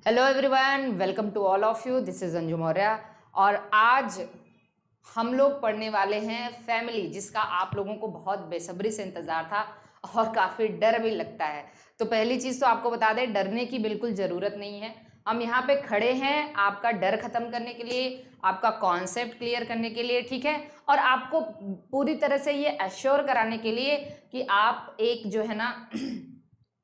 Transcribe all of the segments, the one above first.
Hello everyone, welcome to all of you. This is Anju Maurya और आज हम लोग पढ़ने वाले हैं फैमिली, जिसका आप लोगों को बहुत बेसब्री से इंतज़ार था और काफ़ी डर भी लगता है। तो पहली चीज़ तो आपको बता दें, डरने की बिल्कुल ज़रूरत नहीं है। हम यहाँ पे खड़े हैं आपका डर ख़त्म करने के लिए, आपका कॉन्सेप्ट क्लियर करने के लिए, ठीक है, और आपको पूरी तरह से ये एश्योर कराने के लिए कि आप एक जो है ना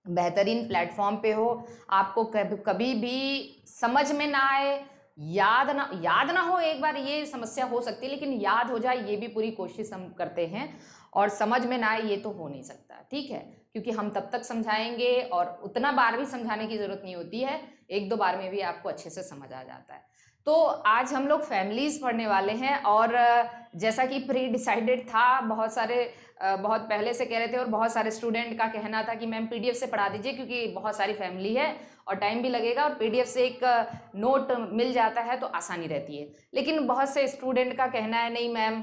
बेहतरीन प्लेटफॉर्म पे हो। आपको कभी भी समझ में ना आए, याद ना हो, एक बार ये समस्या हो सकती है, लेकिन याद हो जाए ये भी पूरी कोशिश हम करते हैं। और समझ में ना आए ये तो हो नहीं सकता, ठीक है, क्योंकि हम तब तक समझाएंगे और उतना बार भी समझाने की जरूरत नहीं होती है, एक दो बार में भी आपको अच्छे से समझ आ जाता है। तो आज हम लोग फैमिलीज पढ़ने वाले हैं और जैसा कि प्री डिसाइडेड था, बहुत पहले से कह रहे थे और बहुत सारे स्टूडेंट का कहना था कि मैम पीडीएफ से पढ़ा दीजिए क्योंकि बहुत सारी फैमिली है और टाइम भी लगेगा और पीडीएफ से एक नोट मिल जाता है तो आसानी रहती है। लेकिन बहुत से स्टूडेंट का कहना है नहीं मैम,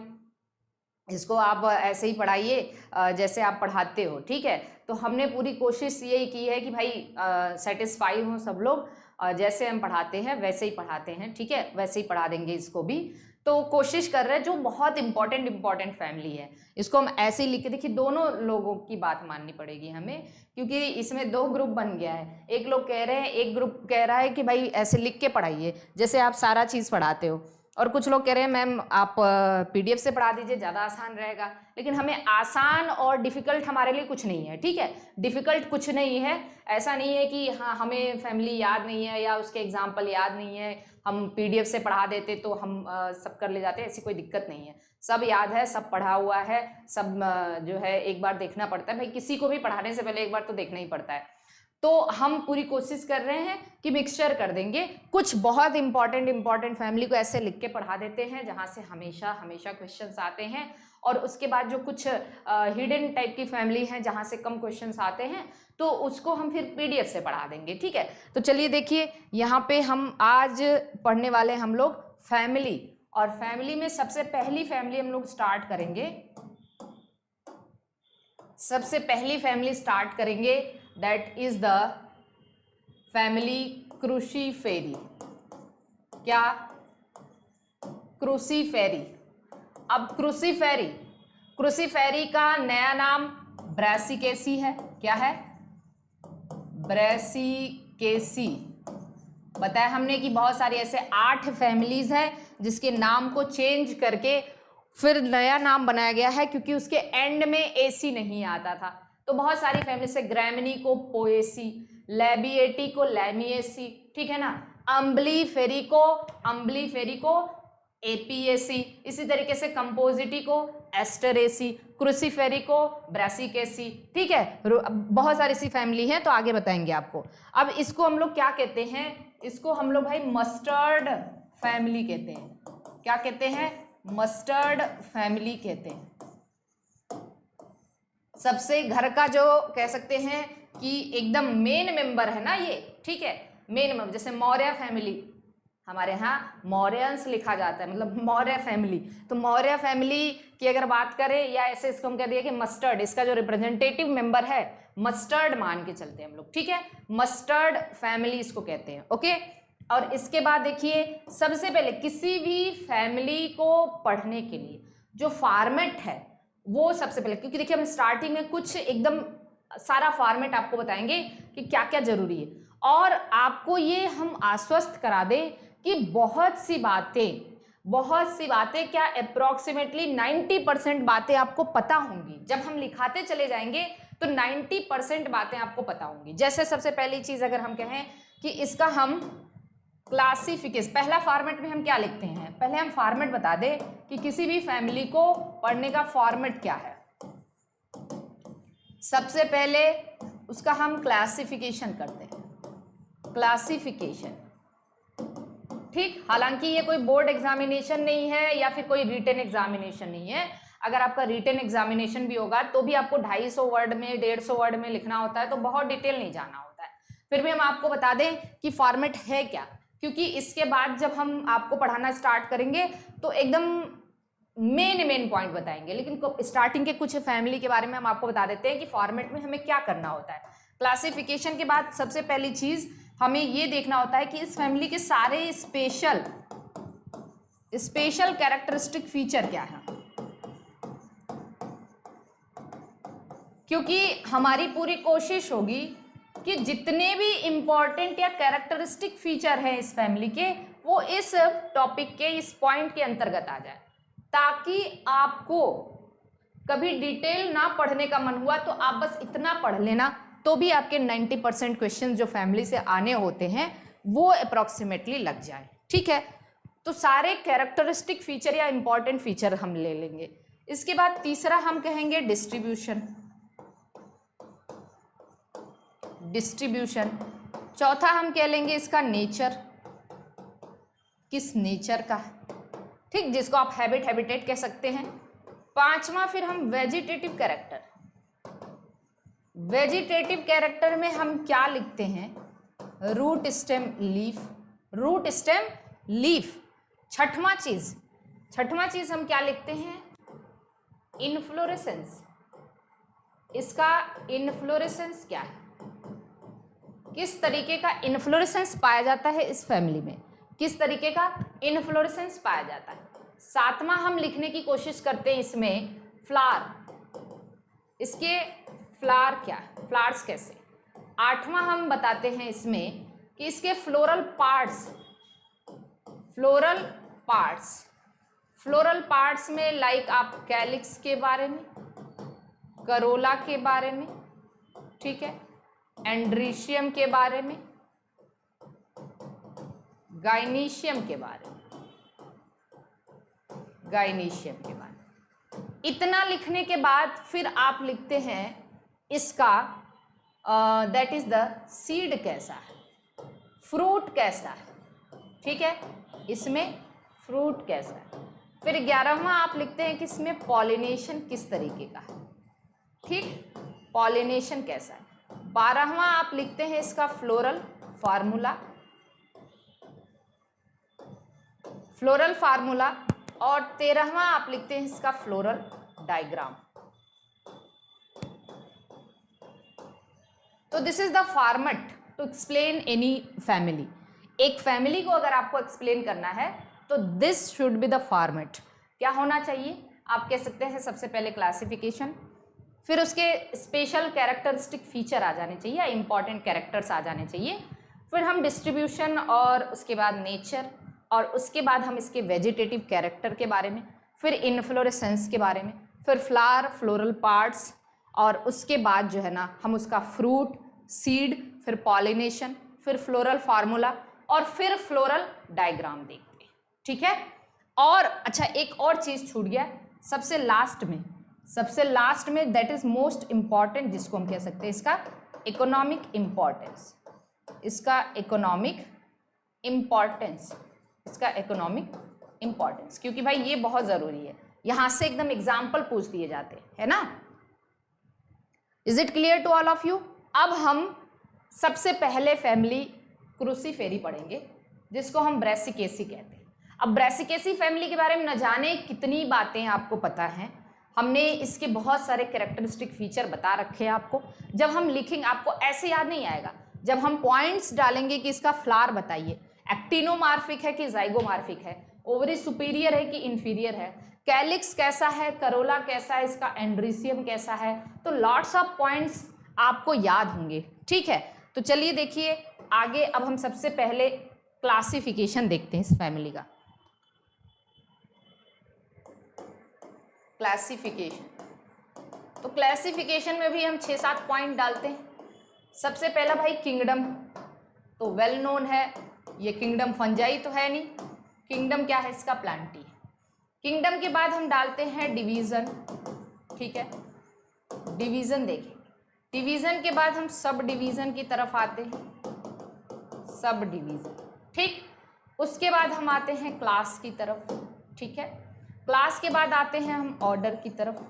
इसको आप ऐसे ही पढ़ाइए जैसे आप पढ़ाते हो, ठीक है। तो हमने पूरी कोशिश यही की है कि भाई सेटिस्फाई हों सब लोग, जैसे हम पढ़ाते हैं वैसे ही पढ़ाते हैं, ठीक है, वैसे ही पढ़ा देंगे इसको भी। तो कोशिश कर रहे हैं, जो बहुत इंपॉर्टेंट फैमिली है इसको हम ऐसे ही लिख के, देखिए दोनों लोगों की बात माननी पड़ेगी हमें, क्योंकि इसमें दो ग्रुप बन गया है। एक लोग कह रहे हैं, एक ग्रुप कह रहा है कि भाई ऐसे लिख के पढ़ाइए जैसे आप सारा चीज़ पढ़ाते हो, और कुछ लोग कह रहे हैं मैम आप पीडीएफ से पढ़ा दीजिए ज़्यादा आसान रहेगा। लेकिन हमें आसान और डिफ़िकल्ट हमारे लिए कुछ नहीं है, ठीक है, डिफ़िकल्ट कुछ नहीं है। ऐसा नहीं है कि हाँ हमें फैमिली याद नहीं है या उसके एग्जाम्पल याद नहीं है, हम पीडीएफ से पढ़ा देते तो हम सब कर ले जाते, ऐसी कोई दिक्कत नहीं है। सब याद है, सब पढ़ा हुआ है, सब जो है एक बार देखना पड़ता है भाई, किसी को भी पढ़ाने से पहले एक बार तो देखना ही पड़ता है। तो हम पूरी कोशिश कर रहे हैं कि मिक्सचर कर देंगे, कुछ बहुत इंपॉर्टेंट फैमिली को ऐसे लिख के पढ़ा देते हैं जहां से हमेशा क्वेश्चंस आते हैं, और उसके बाद जो कुछ हिडन टाइप की फैमिली हैं जहां से कम क्वेश्चंस आते हैं तो उसको हम फिर पीडीएफ से पढ़ा देंगे, ठीक है। तो चलिए देखिए, यहाँ पे हम आज पढ़ने वाले हम लोग फैमिली, और फैमिली में सबसे पहली फैमिली हम लोग स्टार्ट करेंगे, सबसे पहली फैमिली स्टार्ट करेंगे, दैट इज द फैमिली क्रूसीफेरी। क्या? क्रूसीफेरी। अब क्रूसीफेरी का नया नाम ब्रैसिकेसी है। क्या है? ब्रैसिकेसी। बताया हमने कि बहुत सारी ऐसे 8 फैमिलीज हैं जिसके नाम को चेंज करके फिर नया नाम बनाया गया है, क्योंकि उसके एंड में एसी नहीं आता था। तो बहुत सारी फैमिली से ग्रैमनी को पोएसी, लैबिएटी को लैमिएसी, ठीक है ना, अम्बलीफेरी को एपीएसी, इसी तरीके से कंपोजिटी को एस्टरेसी, क्रूसीफेरी को ब्रैसिकेसी, ठीक है। बहुत सारी सी फैमिली है, तो आगे बताएंगे आपको। अब इसको हम लोग क्या कहते हैं? इसको हम लोग भाई मस्टर्ड फैमिली कहते हैं। क्या कहते हैं? मस्टर्ड फैमिली कहते हैं। सबसे घर का जो कह सकते हैं कि एकदम मेन मेंबर है ना ये, ठीक है, मेन मेंबर। जैसे मौर्य फैमिली, हमारे यहाँ मौर्यंस लिखा जाता है, मतलब मौर्य फैमिली। तो मौर्य फैमिली की अगर बात करें, या ऐसे इसको हम कह दिए कि मस्टर्ड, इसका जो रिप्रेजेंटेटिव मेंबर है मस्टर्ड मान के चलते हैं हम लोग, ठीक है, मस्टर्ड फैमिली इसको कहते हैं, ओके। और इसके बाद देखिए, सबसे पहले किसी भी फैमिली को पढ़ने के लिए जो फॉर्मेट है वो सबसे पहले, क्योंकि देखिए हम स्टार्टिंग में कुछ एकदम सारा फॉर्मेट आपको बताएंगे कि क्या क्या जरूरी है, और आपको ये हम आश्वस्त करा दें कि बहुत सी बातें क्या अप्रोक्सीमेटली 90% बातें आपको पता होंगी। जब हम लिखाते चले जाएंगे तो 90% बातें आपको पता होंगी। जैसे सबसे पहली चीज अगर हम कहें कि इसका हम क्लासिफिकेशन, पहला फॉर्मेट में हम क्या लिखते हैं, पहले हम फॉर्मेट बता दें कि किसी भी फैमिली को पढ़ने का फॉर्मेट क्या है। सबसे पहले उसका हम क्लासिफिकेशन करते हैं, क्लासिफिकेशन, ठीक। हालांकि ये कोई बोर्ड एग्जामिनेशन नहीं है या फिर कोई रिटन एग्जामिनेशन नहीं है। अगर आपका रिटन एग्जामिनेशन भी होगा तो भी आपको 250 वर्ड में 150 वर्ड में लिखना होता है, तो बहुत डिटेल नहीं जाना होता है। फिर भी हम आपको बता दें कि फॉर्मेट है क्या, क्योंकि इसके बाद जब हम आपको पढ़ाना स्टार्ट करेंगे तो एकदम मेन पॉइंट बताएंगे। लेकिन स्टार्टिंग के कुछ फैमिली के बारे में हम आपको बता देते हैं कि फॉर्मेट में हमें क्या करना होता है। क्लासिफिकेशन के बाद सबसे पहली चीज हमें ये देखना होता है कि इस फैमिली के सारे स्पेशल कैरेक्टरिस्टिक फीचर क्या है, क्योंकि हमारी पूरी कोशिश होगी कि जितने भी इम्पॉर्टेंट या कैरेक्टरिस्टिक फीचर हैं इस फैमिली के, वो इस टॉपिक के इस पॉइंट के अंतर्गत आ जाए, ताकि आपको कभी डिटेल ना पढ़ने का मन हुआ तो आप बस इतना पढ़ लेना, तो भी आपके 90% क्वेश्चन जो फैमिली से आने होते हैं वो अप्रॉक्सीमेटली लग जाए। ठीक है, तो सारे कैरेक्टरिस्टिक फीचर या इंपॉर्टेंट फीचर हम ले लेंगे। इसके बाद तीसरा हम कहेंगे डिस्ट्रीब्यूशन। चौथा हम कह लेंगे इसका नेचर, किस नेचर का है, ठीक, जिसको आप हैबिटेट कह सकते हैं। पांचवा फिर हम वेजिटेटिव कैरेक्टर में हम क्या लिखते हैं, रूट स्टेम लीफ। छठवां चीज हम क्या लिखते हैं, इन्फ्लोरेसेंस। इसका इन्फ्लोरेसेंस क्या है, किस तरीके का इन्फ्लोरेसेंस पाया जाता है इस फैमिली में, किस तरीके का इन्फ्लोरेसेंस पाया जाता है। सातवां हम लिखने की कोशिश करते हैं इसमें फ्लावर, इसके फ्लावर क्या है, फ्लावर्स कैसे। आठवां हम बताते हैं इसमें कि इसके फ्लोरल पार्ट्स में लाइक आप कैलिक्स के बारे में, करोला के बारे में, ठीक है, एंड्रीशियम के बारे में, गाइनीशियम के बारे में। इतना लिखने के बाद फिर आप लिखते हैं इसका दैट इज द सीड कैसा है, फ्रूट कैसा है, ठीक है, इसमें फ्रूट कैसा है। फिर 11वां आप लिखते हैं कि इसमें पॉलिनेशन किस तरीके का है, ठीक, पॉलिनेशन कैसा है। 12वां आप लिखते हैं इसका फ्लोरल फार्मूला, और 13वां आप लिखते हैं इसका फ्लोरल डायग्राम। तो this is the format to explain any family. एक फैमिली को अगर आपको एक्सप्लेन करना है तो this should be the format. क्या होना चाहिए, आप कह सकते हैं सबसे पहले क्लासिफिकेशन, फिर उसके स्पेशल कैरेक्टरिस्टिक फीचर आ जाने चाहिए या इंपॉर्टेंट कैरेक्टर्स आ जाने चाहिए, फिर हम डिस्ट्रीब्यूशन और उसके बाद नेचर, और उसके बाद हम इसके वेजिटेटिव कैरेक्टर के बारे में, फिर इन्फ्लोरेसेंस के बारे में, फिर फ्लोरल पार्ट्स, और उसके बाद जो है ना हम उसका फ्रूट, सीड, फिर पॉलिनेशन, फिर फ्लोरल फार्मूला, और फिर फ्लोरल डायग्राम देखते हैं। ठीक है, और अच्छा एक और चीज़ छूट गया, सबसे लास्ट में दैट इज मोस्ट इम्पॉर्टेंट, जिसको हम कह सकते हैं इसका इकोनॉमिक इम्पॉर्टेंस, क्योंकि भाई ये बहुत ज़रूरी है, यहाँ से एकदम एग्जाम्पल पूछ दिए जाते हैं, है ना। Is it clear to all of you. अब हम सबसे पहले फैमिली क्रूसीफेरी पढ़ेंगे, जिसको हम ब्रैसिकेसी कहते हैं। अब ब्रैसिकेसी फैमिली के बारे में न जाने कितनी बातें आपको पता हैं, हमने इसके बहुत सारे कैरेक्टरिस्टिक फीचर बता रखे हैं आपको। जब हम लिखेंगे आपको ऐसे याद नहीं आएगा, जब हम पॉइंट्स डालेंगे कि इसका फ्लावर बताइए, एक्टिनोमार्फिक है कि जाइगोमार्फिक है, ओवरी सुपीरियर है कि इंफीरियर है, कैलिक्स कैसा है, करोला कैसा है, इसका एंड्रीसियम कैसा है, तो लॉट्स ऑफ पॉइंट्स आपको याद होंगे। ठीक है, तो चलिए देखिए आगे। अब हम सबसे पहले क्लासिफिकेशन देखते हैं इस फैमिली का। क्लासिफिकेशन में भी हम 6-7 पॉइंट डालते हैं। सबसे पहला भाई किंगडम, तो वेल नोन है, ये किंगडम फंजाई तो है नहीं, किंगडम क्या है इसका, प्लांटी। किंगडम के बाद हम डालते हैं डिवीजन, ठीक है, डिवीजन देखें। डिवीजन के बाद हम सब डिवीजन की तरफ आते हैं, सब डिवीजन, ठीक। उसके बाद हम आते हैं क्लास की तरफ, ठीक है। क्लास के बाद आते हैं हम ऑर्डर की तरफ,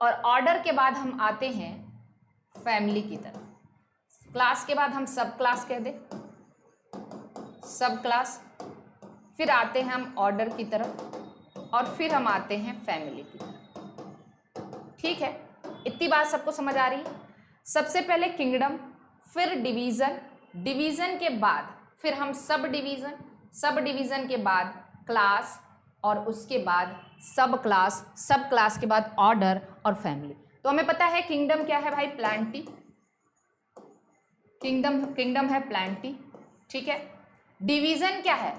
और ऑर्डर के बाद हम आते हैं फैमिली की तरफ। क्लास के बाद हम सब क्लास कह दें, सब क्लास, फिर आते हैं हम ऑर्डर की तरफ, और फिर हम आते हैं फैमिली की तरफ। ठीक है, इतनी बात सबको समझ आ रही है। सबसे पहले किंगडम, फिर डिवीजन, डिवीजन के बाद फिर हम सब डिवीजन के बाद क्लास, और उसके बाद सब क्लास के बाद ऑर्डर और फैमिली। तो हमें पता है किंगडम क्या है भाई, प्लांटी, किंगडम है प्लांटी, ठीक है। डिवीजन क्या है,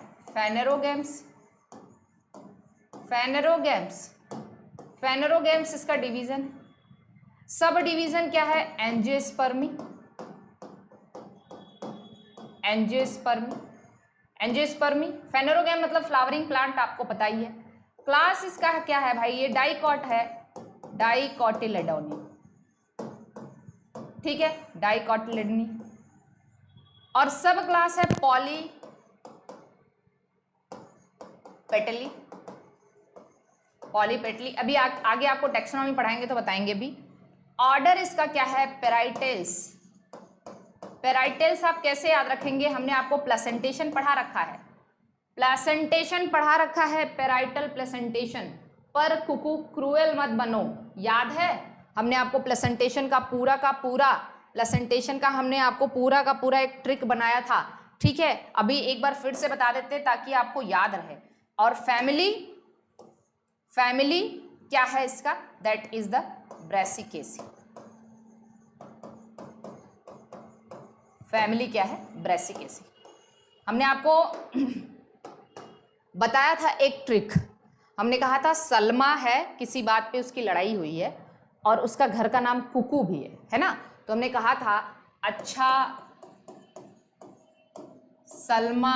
फेनेरोगेम्स इसका डिवीजन। सब डिवीजन क्या है, एंजियोस्पर्मी, फेनेरोगेम मतलब फ्लावरिंग प्लांट, आपको पता ही है। क्लास इसका क्या है भाई, ये डाइकॉट है, डाइकोटिलेडोनी, ठीक है, डाइकोटिलेडोनी। और सब क्लास है पॉलीपेटली। अभी आगे आपको टेक्सोनॉमी पढ़ाएंगे तो बताएंगे भी। ऑर्डर इसका क्या है, पेराइटेल्स आप कैसे याद रखेंगे, हमने आपको प्लेसेंटेशन पढ़ा रखा है, पेराइटल प्लेसेंटेशन। पर कुकू क्रूएल मत बनो, याद है हमने आपको प्लेसेंटेशन का पूरा एक ट्रिक बनाया था, ठीक है। अभी एक बार फिर से बता देते ताकि आपको याद रहे। और फैमिली क्या है इसका, that is the Brassicaceae. Family क्या है, ब्रेसिकेसी। हमने आपको बताया था एक ट्रिक, हमने कहा था सलमा है, किसी बात पे उसकी लड़ाई हुई है और उसका घर का नाम कुकू भी है ना। तो हमने कहा था अच्छा सलमा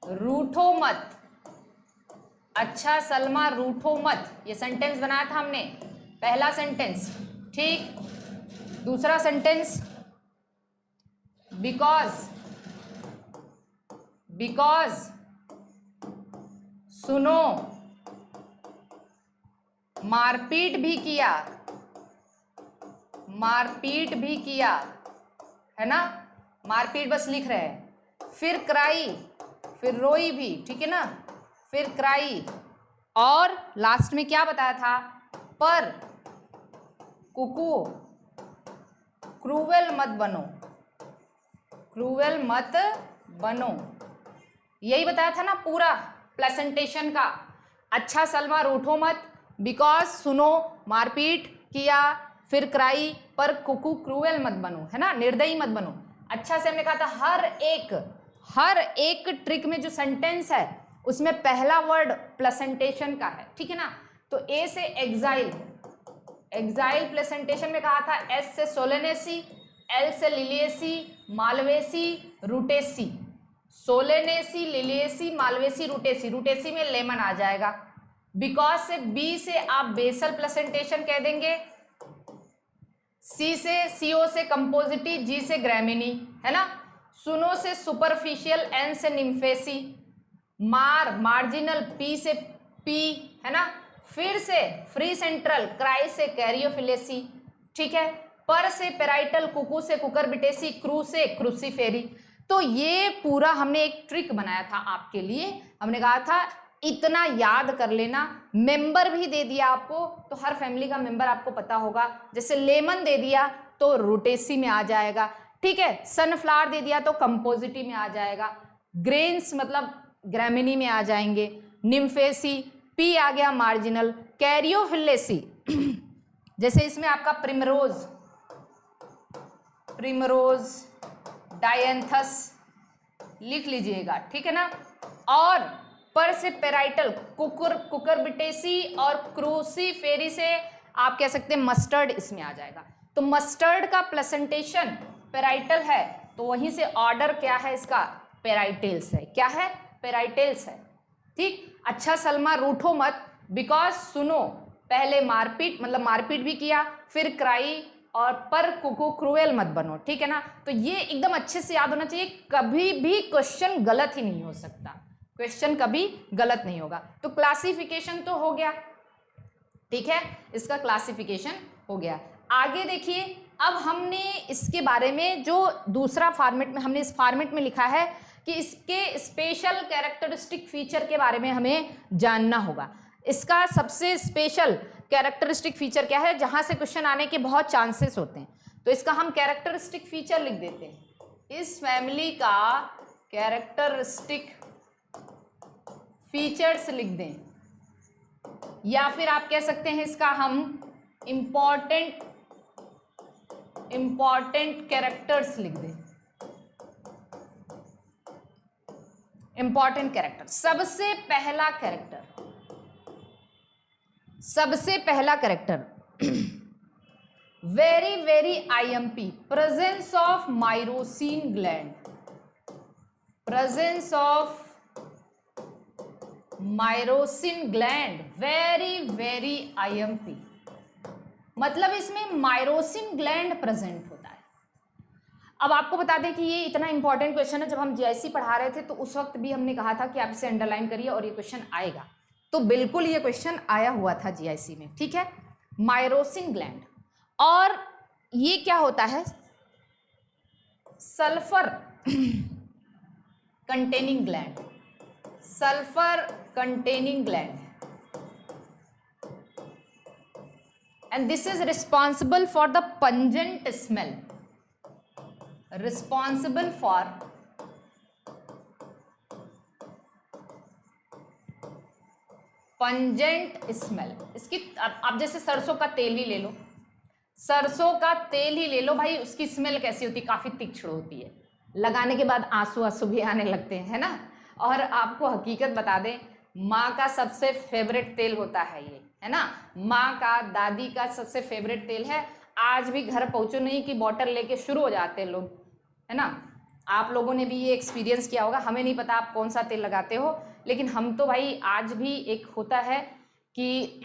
रूठो मत, अच्छा सलमा रूठो मत, ये सेंटेंस बनाया था हमने, पहला सेंटेंस, ठीक। दूसरा सेंटेंस बिकॉज सुनो मारपीट भी किया है ना, मारपीट बस लिख रहे हैं। फिर क्राई, फिर रोई भी, ठीक है ना, फिर क्राई। और लास्ट में क्या बताया था, पर कुकू क्रूवेल मत बनो, यही बताया था ना पूरा प्लेसेंटेशन का। अच्छा सलमा रूठो मत, बिकॉज सुनो मारपीट किया, फिर क्राई, पर कुकू क्रूएल मत बनो, है ना, निर्दयी मत बनो। अच्छा से हमने कहा था हर एक ट्रिक में जो सेंटेंस है उसमें पहला वर्ड प्लेसेंटेशन का है, ठीक है ना। तो ए से एग्जाइल प्लेसेंटेशन में कहा था, एस से सोलेनेसी, एल से Liliaceae, Malvaceae, Rutaceae, Solanaceae, Liliaceae, Malvaceae, Rutaceae में लेमन आ जाएगा। बिकॉज से बी से आप बेसल प्लेसेंटेशन कह देंगे, सी से सीओ से कंपोजिटी, जी से ग्रैमिनी, है ना। सुनो से सुपरफिशियल, एन से निम्फेसी, मार्जिनल, पी से पी, है ना। फिर से फ्री सेंट्रल, क्राई से कैरियोफिलेसी, ठीक है। पर से पेराइटल, कुकू से कुकरबिटेसी, क्रू से क्रूसीफेरी। तो ये पूरा हमने एक ट्रिक बनाया था आपके लिए, हमने कहा था इतना याद कर लेना। मेंबर भी दे दिया आपको, तो हर फैमिली का मेंबर आपको पता होगा। जैसे लेमन दे दिया तो रूटेसी में आ जाएगा, ठीक है। सनफ्लावर दे दिया तो कंपोजिटी में आ जाएगा, ग्रेन्स मतलब ग्रैमिनी में आ जाएंगे, निम्फेसी, पी आ गया मार्जिनल, कैरियोफिलेसी जैसे इसमें आपका प्रिमरोज, डायंथस लिख लीजिएगा, ठीक है ना। और पर से पेराइटल, कुकरबिटेसी और क्रूसीफेरी से आप कह सकते हैं मस्टर्ड, इसमें आ जाएगा। तो मस्टर्ड का प्लेसेंटेशन पेराइटल है, तो वहीं से ऑर्डर क्या है इसका, पेराइटेल्स है। क्या है, पेराइटेल्स है, ठीक। अच्छा सलमा रूठो मत, बिकॉज सुनो पहले मारपीट भी किया, फिर क्राई, और पर कुकू क्रूएल मत बनो, ठीक है ना। तो ये एकदम अच्छे से याद होना चाहिए, कभी भी क्वेश्चन गलत ही नहीं हो सकता, क्वेश्चन कभी गलत नहीं होगा। तो क्लासिफिकेशन तो हो गया, ठीक है, इसका क्लासिफिकेशन हो गया। आगे देखिए, अब हमने इसके बारे में जो दूसरा फॉर्मेट में हमने इस फॉर्मेट में लिखा है कि इसके स्पेशल कैरेक्टरिस्टिक फीचर के बारे में हमें जानना होगा। इसका सबसे स्पेशल कैरेक्टरिस्टिक फीचर क्या है, जहां से क्वेश्चन आने के बहुत चांसेस होते हैं, तो इसका हम कैरेक्टरिस्टिक फीचर लिख देते हैं। इस फैमिली का कैरेक्टरिस्टिक फीचर्स लिख दें, या फिर आप कह सकते हैं इसका हम इंपॉर्टेंट कैरेक्टर्स लिख दें। इंपॉर्टेंट कैरेक्टर, सबसे पहला character very IMP, presence of माइरोसिन gland, presence of माइरोसिन gland, very IMP, मतलब इसमें माइरोसिन ग्लैंड प्रेजेंट होता है। अब आपको बता दें कि ये इतना इंपॉर्टेंट क्वेश्चन है, जब हम जीआईसी पढ़ा रहे थे तो उस वक्त भी हमने कहा था कि आप इसे अंडरलाइन करिए और ये क्वेश्चन आएगा, तो बिल्कुल ये क्वेश्चन आया हुआ था जीआईसी में, ठीक है। माइरोसिन ग्लैंड, और ये क्या होता है, sulphur containing gland, sulphur containing gland, and this is responsible for the pungent smell, responsible for pungent smell। इसकी आप जैसे सरसों का तेल ही ले लो, सरसों का तेल ही ले लो भाई, उसकी स्मेल कैसी होती है, काफी तीक्ष्ण होती है, लगाने के बाद आंसू भी आने लगते हैं, है ना। और आपको हकीकत बता दें, माँ का सबसे फेवरेट तेल होता है ये, है ना, माँ का, दादी का सबसे फेवरेट तेल है। आज भी घर पहुंचो नहीं कि बॉटल लेके शुरू हो जाते हैं लोग, है ना। आप लोगों ने भी ये एक्सपीरियंस किया होगा, हमें नहीं पता आप कौन सा तेल लगाते हो, लेकिन हम तो भाई आज भी एक होता है कि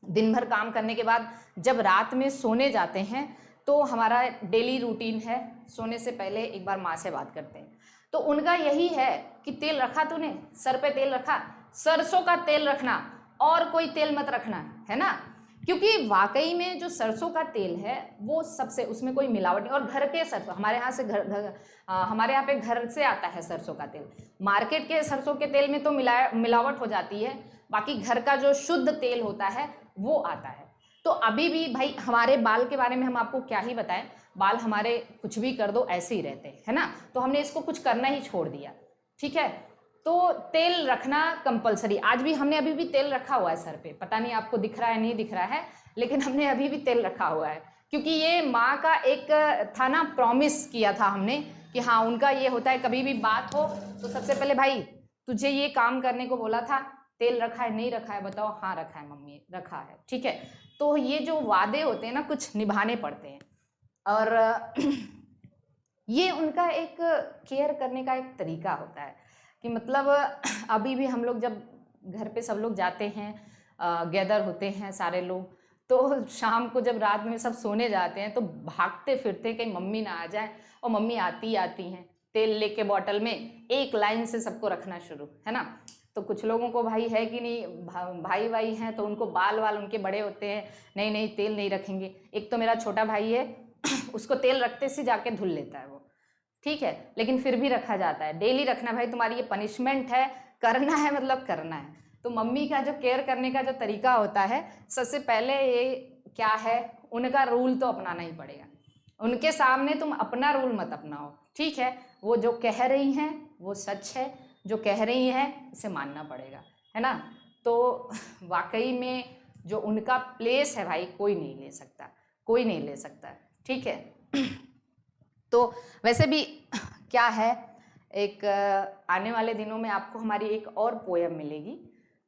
दिन भर काम करने के बाद जब रात में सोने जाते हैं तो हमारा डेली रूटीन है, सोने से पहले एक बार माँ से बात करते हैं, तो उनका यही है कि तेल रखा तूने, सर पे तेल रखा, सरसों का तेल रखना और कोई तेल मत रखना, है ना, क्योंकि वाकई में जो सरसों का तेल है वो सबसे, उसमें कोई मिलावट नहीं। और घर के सरसों, हमारे यहाँ से हमारे यहाँ पे घर से आता है सरसों का तेल, मार्केट के सरसों के तेल में तो मिलावट हो जाती है, बाकी घर का जो शुद्ध तेल होता है वो आता है। तो अभी भी भाई हमारे बाल के बारे में हम आपको क्या ही बताएं, बाल हमारे कुछ भी कर दो ऐसे ही रहते हैं, है ना, तो हमने इसको कुछ करना ही छोड़ दिया, ठीक है। तो तेल रखना कंपलसरी, आज भी हमने अभी भी तेल रखा हुआ है सर पे, पता नहीं आपको दिख रहा है नहीं दिख रहा है, लेकिन हमने अभी भी तेल रखा हुआ है, क्योंकि ये माँ का एक था ना, प्रॉमिस किया था हमने कि हाँ उनका ये होता है, कभी भी बात हो तो सबसे पहले भाई तुझे ये काम करने को बोला था, तेल रखा है नहीं रखा है बताओ, हाँ रखा है मम्मी रखा है, ठीक है। तो ये जो वादे होते हैं ना कुछ निभाने पड़ते हैं, और ये उनका एक केयर करने का एक तरीका होता है कि मतलब अभी भी हम लोग जब घर पे सब लोग जाते हैं, गैदर होते हैं सारे लोग, तो शाम को जब रात में सब सोने जाते हैं तो भागते फिरते कहीं मम्मी ना आ जाए, और मम्मी आती हैं तेल लेके बॉटल में, एक लाइन से सबको रखना शुरू, है ना। तो कुछ लोगों को भाई है कि नहीं, भाई हैं तो उनको बाल उनके बड़े होते हैं, नहीं तेल नहीं रखेंगे। एक तो मेरा छोटा भाई है उसको तेल रखते से जाके धुल लेता है वो, ठीक है, लेकिन फिर भी रखा जाता है। डेली रखना भाई, तुम्हारी ये पनिशमेंट है, करना है मतलब करना है। तो मम्मी का जो केयर करने का जो तरीका होता है, सबसे पहले ये क्या है, उनका रूल तो अपनाना ही पड़ेगा, उनके सामने तुम अपना रूल मत अपनाओ, ठीक है। वो जो कह रही हैं वो सच है, जो कह रही हैं इसे मानना पड़ेगा, है ना। तो वाकई में जो उनका प्लेस है भाई कोई नहीं ले सकता, कोई नहीं ले सकता, ठीक है। तो वैसे भी क्या है, एक आने वाले दिनों में आपको हमारी एक और पोयम मिलेगी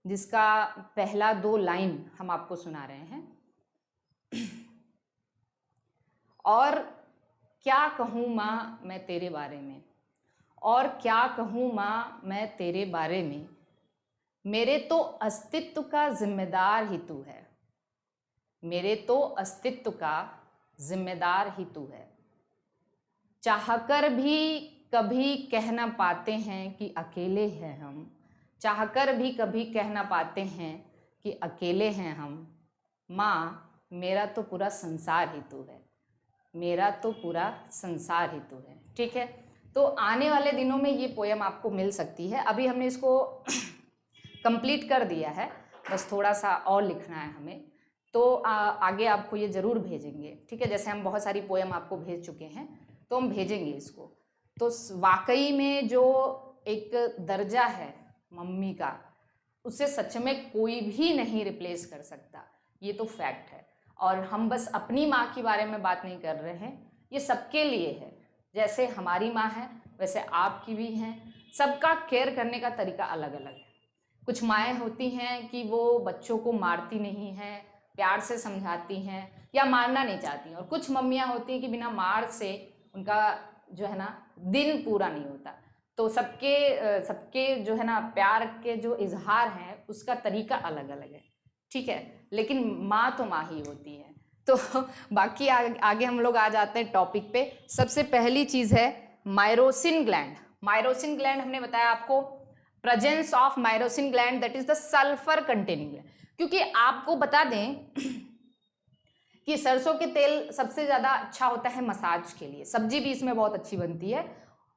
जिसका पहला 2 लाइन हम आपको सुना रहे हैं। और क्या कहूँ माँ मैं तेरे बारे में, और क्या कहूँ माँ मैं तेरे बारे में, मेरे तो अस्तित्व का जिम्मेदार ही तू है, मेरे तो अस्तित्व का जिम्मेदार ही तू है। चाहकर भी कभी कह ना पाते हैं कि अकेले हैं हम, चाहकर भी कभी कह ना पाते हैं कि अकेले हैं हम। माँ मेरा तो पूरा संसार ही तू है, मेरा तो पूरा संसार ही तू है, ठीक है। तो आने वाले दिनों में ये पोयम आपको मिल सकती है, अभी हमने इसको कंप्लीट कर दिया है, बस थोड़ा सा और लिखना है हमें, तो आगे आपको ये ज़रूर भेजेंगे, ठीक है। जैसे हम बहुत सारी पोयम आपको भेज चुके हैं, तो हम भेजेंगे इसको। तो वाकई में जो एक दर्जा है मम्मी का, उसे सच में कोई भी नहीं रिप्लेस कर सकता, ये तो फैक्ट है। और हम बस अपनी माँ के बारे में बात नहीं कर रहे हैं, ये सबके लिए है। जैसे हमारी माँ है वैसे आपकी भी हैं। सबका केयर करने का तरीका अलग अलग है। कुछ माएँ होती हैं कि वो बच्चों को मारती नहीं हैं, प्यार से समझाती हैं या मारना नहीं चाहती हैं, और कुछ मम्मियाँ होती हैं कि बिना मार से उनका जो है ना दिन पूरा नहीं होता। तो सबके जो है ना प्यार के जो इजहार हैं उसका तरीका अलग अलग है, ठीक है, लेकिन माँ तो माँ ही होती है। तो बाकी आगे हम लोग आ जाते हैं टॉपिक पे। सबसे पहली चीज़ है मायरोसिन ग्लैंड। मायरोसिन ग्लैंड हमने बताया आपको, presence of myrosin gland, that is the sulphur containing gland. क्योंकि आपको बता दें कि सरसों के तेल सबसे ज़्यादा अच्छा होता है मसाज के लिए। सब्जी भी इसमें बहुत अच्छी बनती है,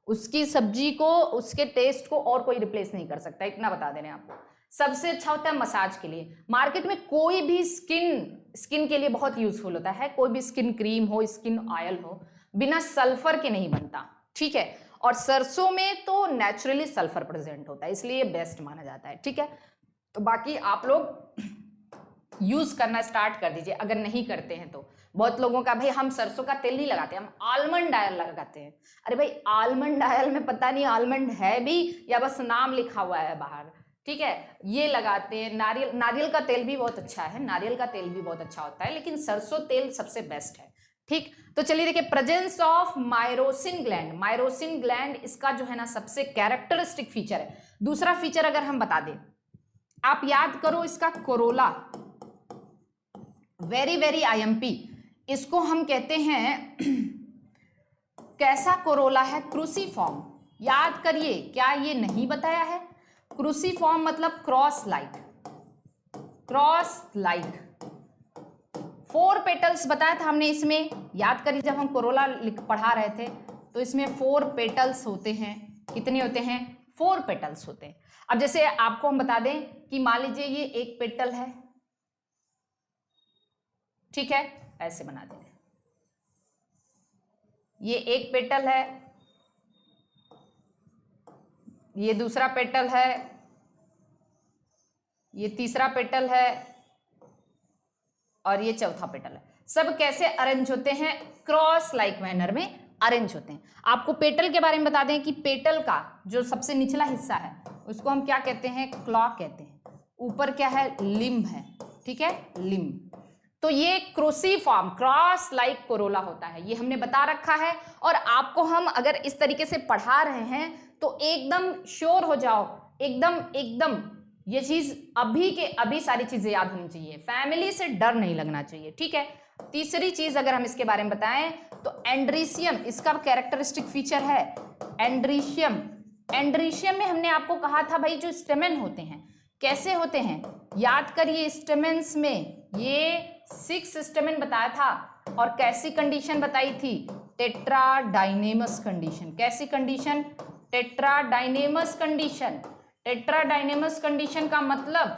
उसकी सब्जी को, उसके टेस्ट को और कोई रिप्लेस नहीं कर सकता, इतना बता दे रहे हैं आपको। सबसे अच्छा होता है मसाज के लिए। मार्केट में कोई भी स्किन के लिए बहुत यूजफुल होता है, कोई भी स्किन क्रीम हो, स्किन ऑयल हो, बिना सल्फर के नहीं बनता, ठीक है। और सरसों में तो नेचुरली सल्फर प्रेजेंट होता है, इसलिए बेस्ट माना जाता है, ठीक है। तो बाकी आप लोग यूज करना स्टार्ट कर दीजिए अगर नहीं करते हैं तो। बहुत लोगों का भाई हम सरसों का तेल नहीं लगाते, हम आलमंड ऑयल लगाते हैं। अरे भाई आलमंड ऑयल में पता नहीं आलमंड है भी या बस नाम लिखा हुआ है बाहर, ठीक है, ये लगाते हैं। नारियल का तेल भी बहुत अच्छा है, नारियल का तेल भी बहुत अच्छा होता है, लेकिन सरसों तेल सबसे बेस्ट है, ठीक। तो चलिए देखिए, presence of myrosin gland. मायरोसिन gland इसका जो है ना सबसे कैरेक्टरिस्टिक फीचर है। दूसरा फीचर अगर हम बता दें, आप याद करो इसका कोरोला, वेरी वेरी IMP, इसको हम कहते हैं कैसा कोरोला है? क्रूसीफॉर्म। याद करिए, क्या ये नहीं बताया है? क्रूसीफॉर्म मतलब cross like, cross like. 4 petals बताया था हमने इसमें, याद करिए जब हम कोरोला पढ़ा रहे थे तो इसमें 4 पेटल्स होते हैं। कितने होते हैं? 4 पेटल्स होते हैं। अब जैसे आपको हम बता दें कि मान लीजिए ये एक पेटल है, ठीक है, ऐसे बना दें, ये एक पेटल है, ये दूसरा पेटल है, ये तीसरा पेटल है और ये चौथा पेटल है। सब कैसे अरेंज होते हैं? क्रॉस लाइक मैनर में अरेंज होते हैं। आपको पेटल के बारे में बता दें कि पेटल का जो सबसे निचला हिस्सा है उसको हम क्या कहते हैं? क्लॉ कहते हैं। ऊपर क्या है? लिम्ब है, ठीक है, लिम्ब। तो ये क्रूसीफॉर्म क्रॉस लाइक कोरोला होता है, ये हमने बता रखा है। और आपको हम अगर इस तरीके से पढ़ा रहे हैं तो एकदम श्योर हो जाओ, एकदम ये चीज अभी के अभी सारी चीजें याद होनी चाहिए, फैमिली से डर नहीं लगना चाहिए, ठीक है। तीसरी चीज अगर हम इसके बारे में बताएं तो एंड्रीशियम इसका कैरेक्टरिस्टिक फीचर है। एंड्रीशियम, एंड्रीशियम में हमने आपको कहा था भाई जो स्टेमेन होते हैं कैसे होते हैं, याद करिए। स्टेमेन्स में ये 6 स्टेमेन बताया था और कैसी कंडीशन बताई थी? टेट्राडाइनेमस कंडीशन। कैसी कंडीशन? टेट्राडाइनेमस कंडीशन। टेट्राडाइनेमस कंडीशन का मतलब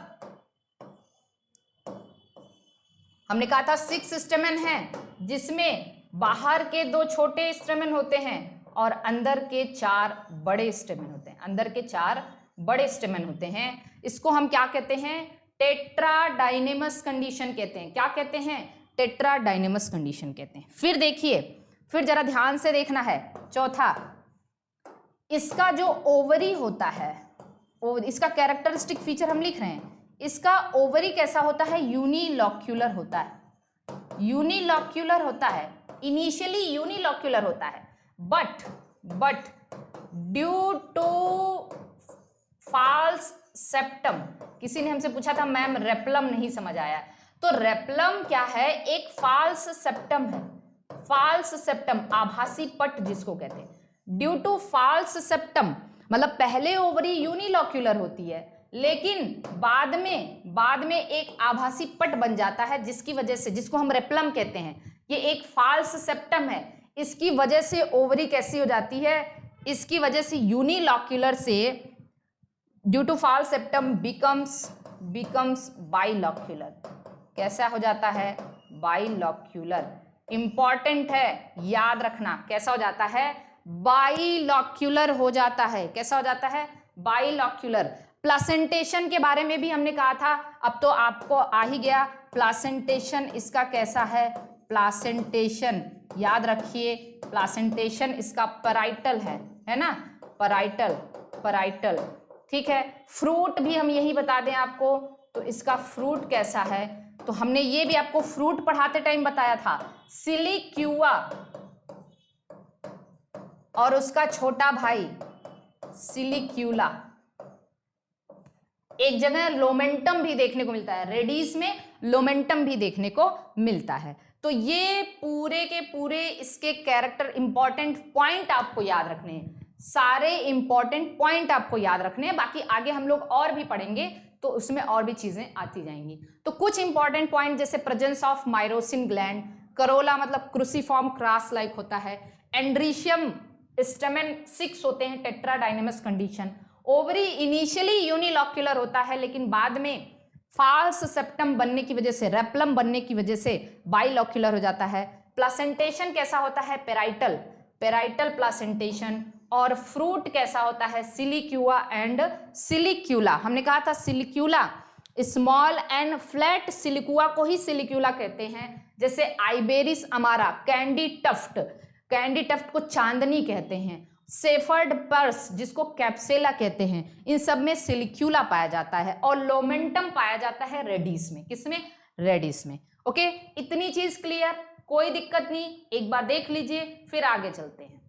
हमने कहा था 6 स्टेमेन है, जिसमें बाहर के 2 छोटे स्टेमेन होते हैं और अंदर के 4 बड़े स्टेमेन होते हैं। अंदर के 4 बड़े स्टेमेन होते हैं। इसको हम क्या कहते हैं? टेट्राडाइनेमस कंडीशन कहते हैं। क्या कहते हैं? टेट्राडाइनेमस कंडीशन कहते हैं। फिर देखिए, फिर जरा ध्यान से देखना है। चौथा, इसका जो ओवरी होता है, इसका कैरेक्टरिस्टिक फीचर हम लिख रहे हैं, इसका ओवरी कैसा होता है? यूनिलॉक्यूलर होता है। यूनिलॉक्यूलर होता है, इनिशियली यूनिलॉक्यूलर होता है, but due to false septum. किसी ने हमसे पूछा था मैम रेप्लम नहीं समझ आया, तो रेप्लम क्या है? एक फॉल्स सेप्टम है। फॉल्स सेप्टम, आभासी पट जिसको कहते हैं। ड्यू टू फॉल्स सेप्टम मतलब पहले ओवरी यूनिलॉक्यूलर होती है, लेकिन बाद में एक आभासी पट बन जाता है, जिसकी वजह से, जिसको हम रेप्लम कहते हैं, ये एक फॉल्स सेप्टम है। इसकी वजह से ओवरी कैसी हो जाती है? इसकी वजह से यूनिलॉक्यूलर से due to false septum becomes bilocular. कैसा हो जाता है? बाइलॉक्यूलर। इंपॉर्टेंट है, याद रखना। कैसा हो जाता है? बाइलॉक्यूलर हो जाता है। कैसा हो जाता है? बाइलॉक्यूलर। प्लासेंटेशन के बारे में भी हमने कहा था, अब तो आपको आ ही गया। प्लासेंटेशन इसका कैसा है? प्लासेंटेशन याद रखिए, प्लासेंटेशन इसका पैराइटल है ना? पैराइटल, पैराइटल, ठीक है। फ्रूट भी हम यही बता दें आपको, तो इसका फ्रूट कैसा है? तो हमने ये भी आपको फ्रूट पढ़ाते टाइम बताया था, सिलिक्यूआ, और उसका छोटा भाई सिलिक्यूला। एक जगह लोमेंटम भी देखने को मिलता है, रेडिस में लोमेंटम भी देखने को मिलता है। तो ये पूरे के पूरे इसके कैरेक्टर, इंपॉर्टेंट पॉइंट आपको याद रखने हैं, सारे इंपॉर्टेंट पॉइंट आपको याद रखने हैं। बाकी आगे हम लोग और भी पढ़ेंगे तो उसमें और भी चीजें आती जाएंगी। तो कुछ इंपॉर्टेंट पॉइंट जैसे प्रेजेंस ऑफ माइरोसिन ग्लैंड, करोला मतलब क्रूसिफॉर्म क्रास लाइक होता है, एंड्रीशियम स्टेमेन 6 होते हैं, टेट्राडाइनेमस कंडीशन, ओवरी इनिशियली यूनिलॉक्यूलर होता है लेकिन बाद में फाल्स सेप्टम बनने की वजह से, रेप्लम बनने की वजह से बाइलॉक्यूलर हो जाता है। प्लासेंटेशन कैसा होता है? Parietal, parietal placentation. और फ्रूट कैसा होता है? सिलिक्यूआ एंड सिलिक्यूला। हमने कहा था सिलिक्यूला, स्मॉल एंड फ्लैट सिलिक्यूआ को ही सिलिक्यूला कहते हैं। जैसे आइबेरिस अमारा, कैंडी टफ्ट, कैंडी टफ्ट को चांदनी कहते हैं, सेफर्ड पर्स जिसको कैप्सेला कहते हैं, इन सब में सिलिक्यूला पाया जाता है। और लोमेंटम पाया जाता है रेडिस में। किसमें? रेडिस में। ओके, इतनी चीज क्लियर, कोई दिक्कत नहीं, एक बार देख लीजिए फिर आगे चलते हैं।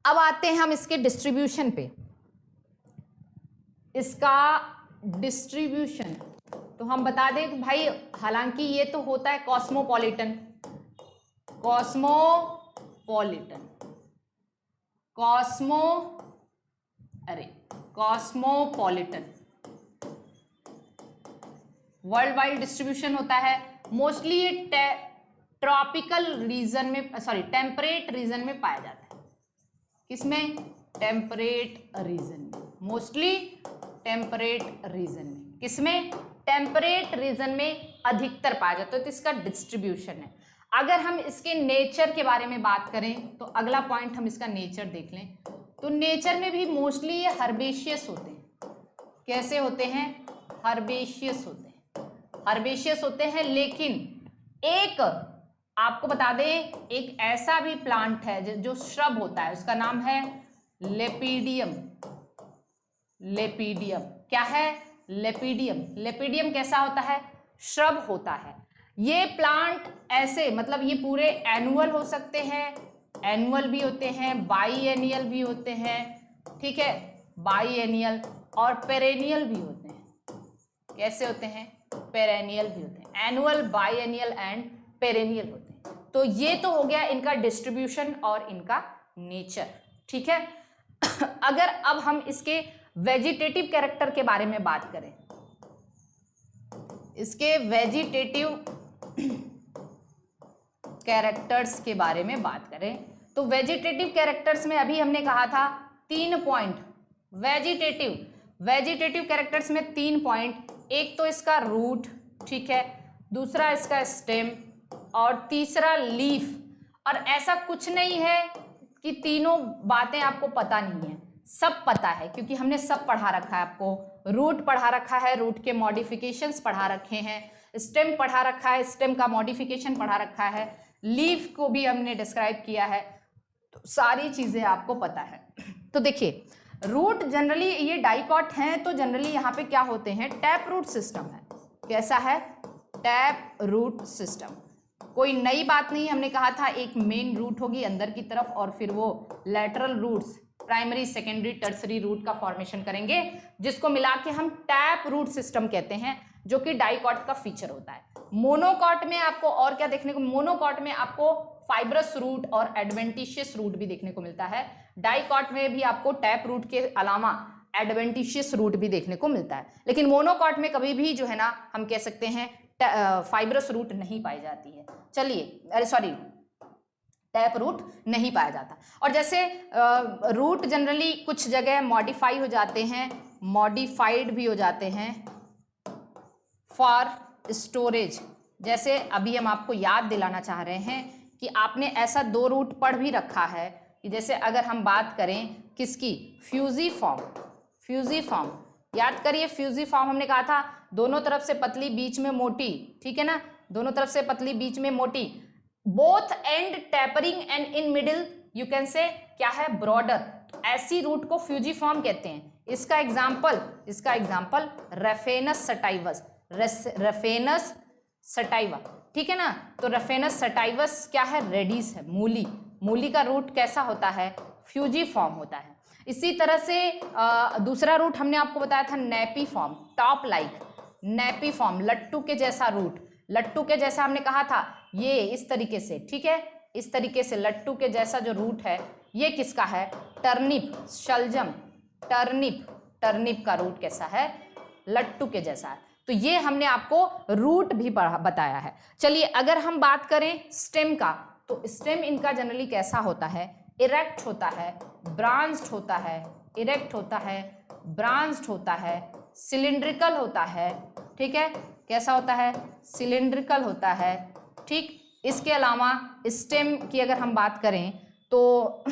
अब आते हैं हम इसके डिस्ट्रीब्यूशन पे। इसका डिस्ट्रीब्यूशन तो हम बता दें कि भाई हालांकि ये तो होता है cosmopolitan, cosmopolitan, cosmopolitan world wide distribution होता है। मोस्टली ये ट्रॉपिकल रीजन में, सॉरी टेम्परेट रीजन में पाया जाता है। किसमें? टेम्परेट रीजन में, मोस्टली टेम्परेट रीजन में। किसमें? टेम्परेट रीजन में अधिकतर पाया जाता है। तो इसका डिस्ट्रीब्यूशन है। अगर हम इसके नेचर के बारे में बात करें तो अगला पॉइंट हम इसका नेचर देख लें, तो नेचर में भी मोस्टली ये हर्बेशियस होते हैं। कैसे होते हैं? हर्बेशियस होते हैं, हर्बेशियस होते हैं। लेकिन एक आपको बता दें, एक ऐसा भी प्लांट है जो श्रब होता है, उसका नाम है लेपिडियम। लेपिडियम क्या है? लेपिडियम। लेपिडियम कैसा होता है? श्रब होता है। ये प्लांट ऐसे, मतलब ये पूरे एनुअल हो सकते हैं, एनुअल भी होते हैं, बाईएनियल भी होते हैं, ठीक है, बाईएनियल, और पेरेनियल भी होते हैं। कैसे होते हैं? पेरेनियल भी होते हैं। एनुअल, बाईएनियल एंड पेरेनियल होते हैं। तो ये तो हो गया इनका डिस्ट्रीब्यूशन और इनका नेचर, ठीक है। अगर अब हम इसके वेजिटेटिव कैरेक्टर के बारे में बात करें, इसके वेजिटेटिव कैरेक्टर्स के बारे में बात करें तो वेजिटेटिव कैरेक्टर्स में अभी हमने कहा था 3 पॉइंट। वेजिटेटिव कैरेक्टर्स में 3 पॉइंट, एक तो इसका रूट, ठीक है, दूसरा इसका स्टेम और तीसरा लीफ। और ऐसा कुछ नहीं है कि तीनों बातें आपको पता नहीं है, सब पता है क्योंकि हमने सब पढ़ा रखा है। आपको रूट पढ़ा रखा है, रूट के मॉडिफिकेशंस पढ़ा रखे हैं, स्टेम पढ़ा रखा है, स्टेम का मॉडिफिकेशन पढ़ा रखा है, लीफ को भी हमने डिस्क्राइब किया है, तो सारी चीजें आपको पता है। तो देखिए रूट जनरली ये डाइकॉट हैं, तो जनरली यहाँ पे क्या होते हैं? टैप रूट सिस्टम है। कैसा है? Tap root system. कोई नई बात नहीं, हमने कहा था एक मेन रूट होगी अंदर की तरफ और फिर वो lateral roots, primary, secondary, tertiary root का फॉर्मेशन करेंगे, जिसको मिला के हम टैप रूट सिस्टम कहते हैं, जो कि डाइकॉट का फीचर होता है। मोनोकॉट में आपको और क्या देखने को? मोनोकॉट में आपको फाइब्रस रूट और एडवेंटिशियस रूट भी देखने को मिलता है। डाइकॉट में भी आपको टैप रूट के अलावा एडवेंटिशियस रूट भी देखने को मिलता है। लेकिन मोनोकॉट में कभी भी जो है ना, हम कह सकते हैं फाइब्रस रूट नहीं पाई जाती है। चलिए, अरे सॉरी, टैप रूट नहीं पाया जाता। और जैसे रूट जनरली कुछ जगह मॉडिफाई हो जाते हैं, मॉडिफाइड भी हो जाते हैं फॉर स्टोरेज, जैसे अभी हम आपको याद दिलाना चाह रहे हैं कि आपने ऐसा 2 रूट पढ़ भी रखा है कि जैसे अगर हम बात करें किसकी, फ्यूजीफॉर्म, याद करिए फ्यूजीफॉर्म हमने कहा था दोनों तरफ से पतली बीच में मोटी, ठीक है ना, दोनों तरफ से पतली बीच में मोटी, both and tapering and in middle you can say क्या है, ब्रॉडर। ऐसी रूट को फ्यूजीफॉर्म कहते हैं। इसका example Raphanus sativus, Raphanus sativa, ठीक है ना। तो रेफेनस सटाइवस क्या है, रेडिस है, मूली का रूट कैसा होता है, फ्यूजीफॉर्म होता है। इसी तरह से दूसरा रूट हमने आपको बताया था नेपीफॉर्म, टॉप लाइक, नेपीफॉर्म, लट्टू के जैसा रूट, लट्टू के जैसा हमने कहा था ये इस तरीके से, ठीक है, इस तरीके से लट्टू के जैसा जो रूट है ये किसका है, टर्निप, शलजम, टर्निप का रूट कैसा है, लट्टू के जैसा है। तो ये हमने आपको रूट भी बताया है। चलिए अगर हम बात करें स्टेम का, तो स्टेम इनका जनरली कैसा होता है, इरेक्ट होता है, ब्रांच्ड होता है, इरेक्ट होता है, ब्रांच्ड होता है, सिलिंड्रिकल होता है, ठीक है, कैसा होता है, सिलिंड्रिकल होता है, ठीक। इसके अलावा स्टेम की अगर हम बात करें तो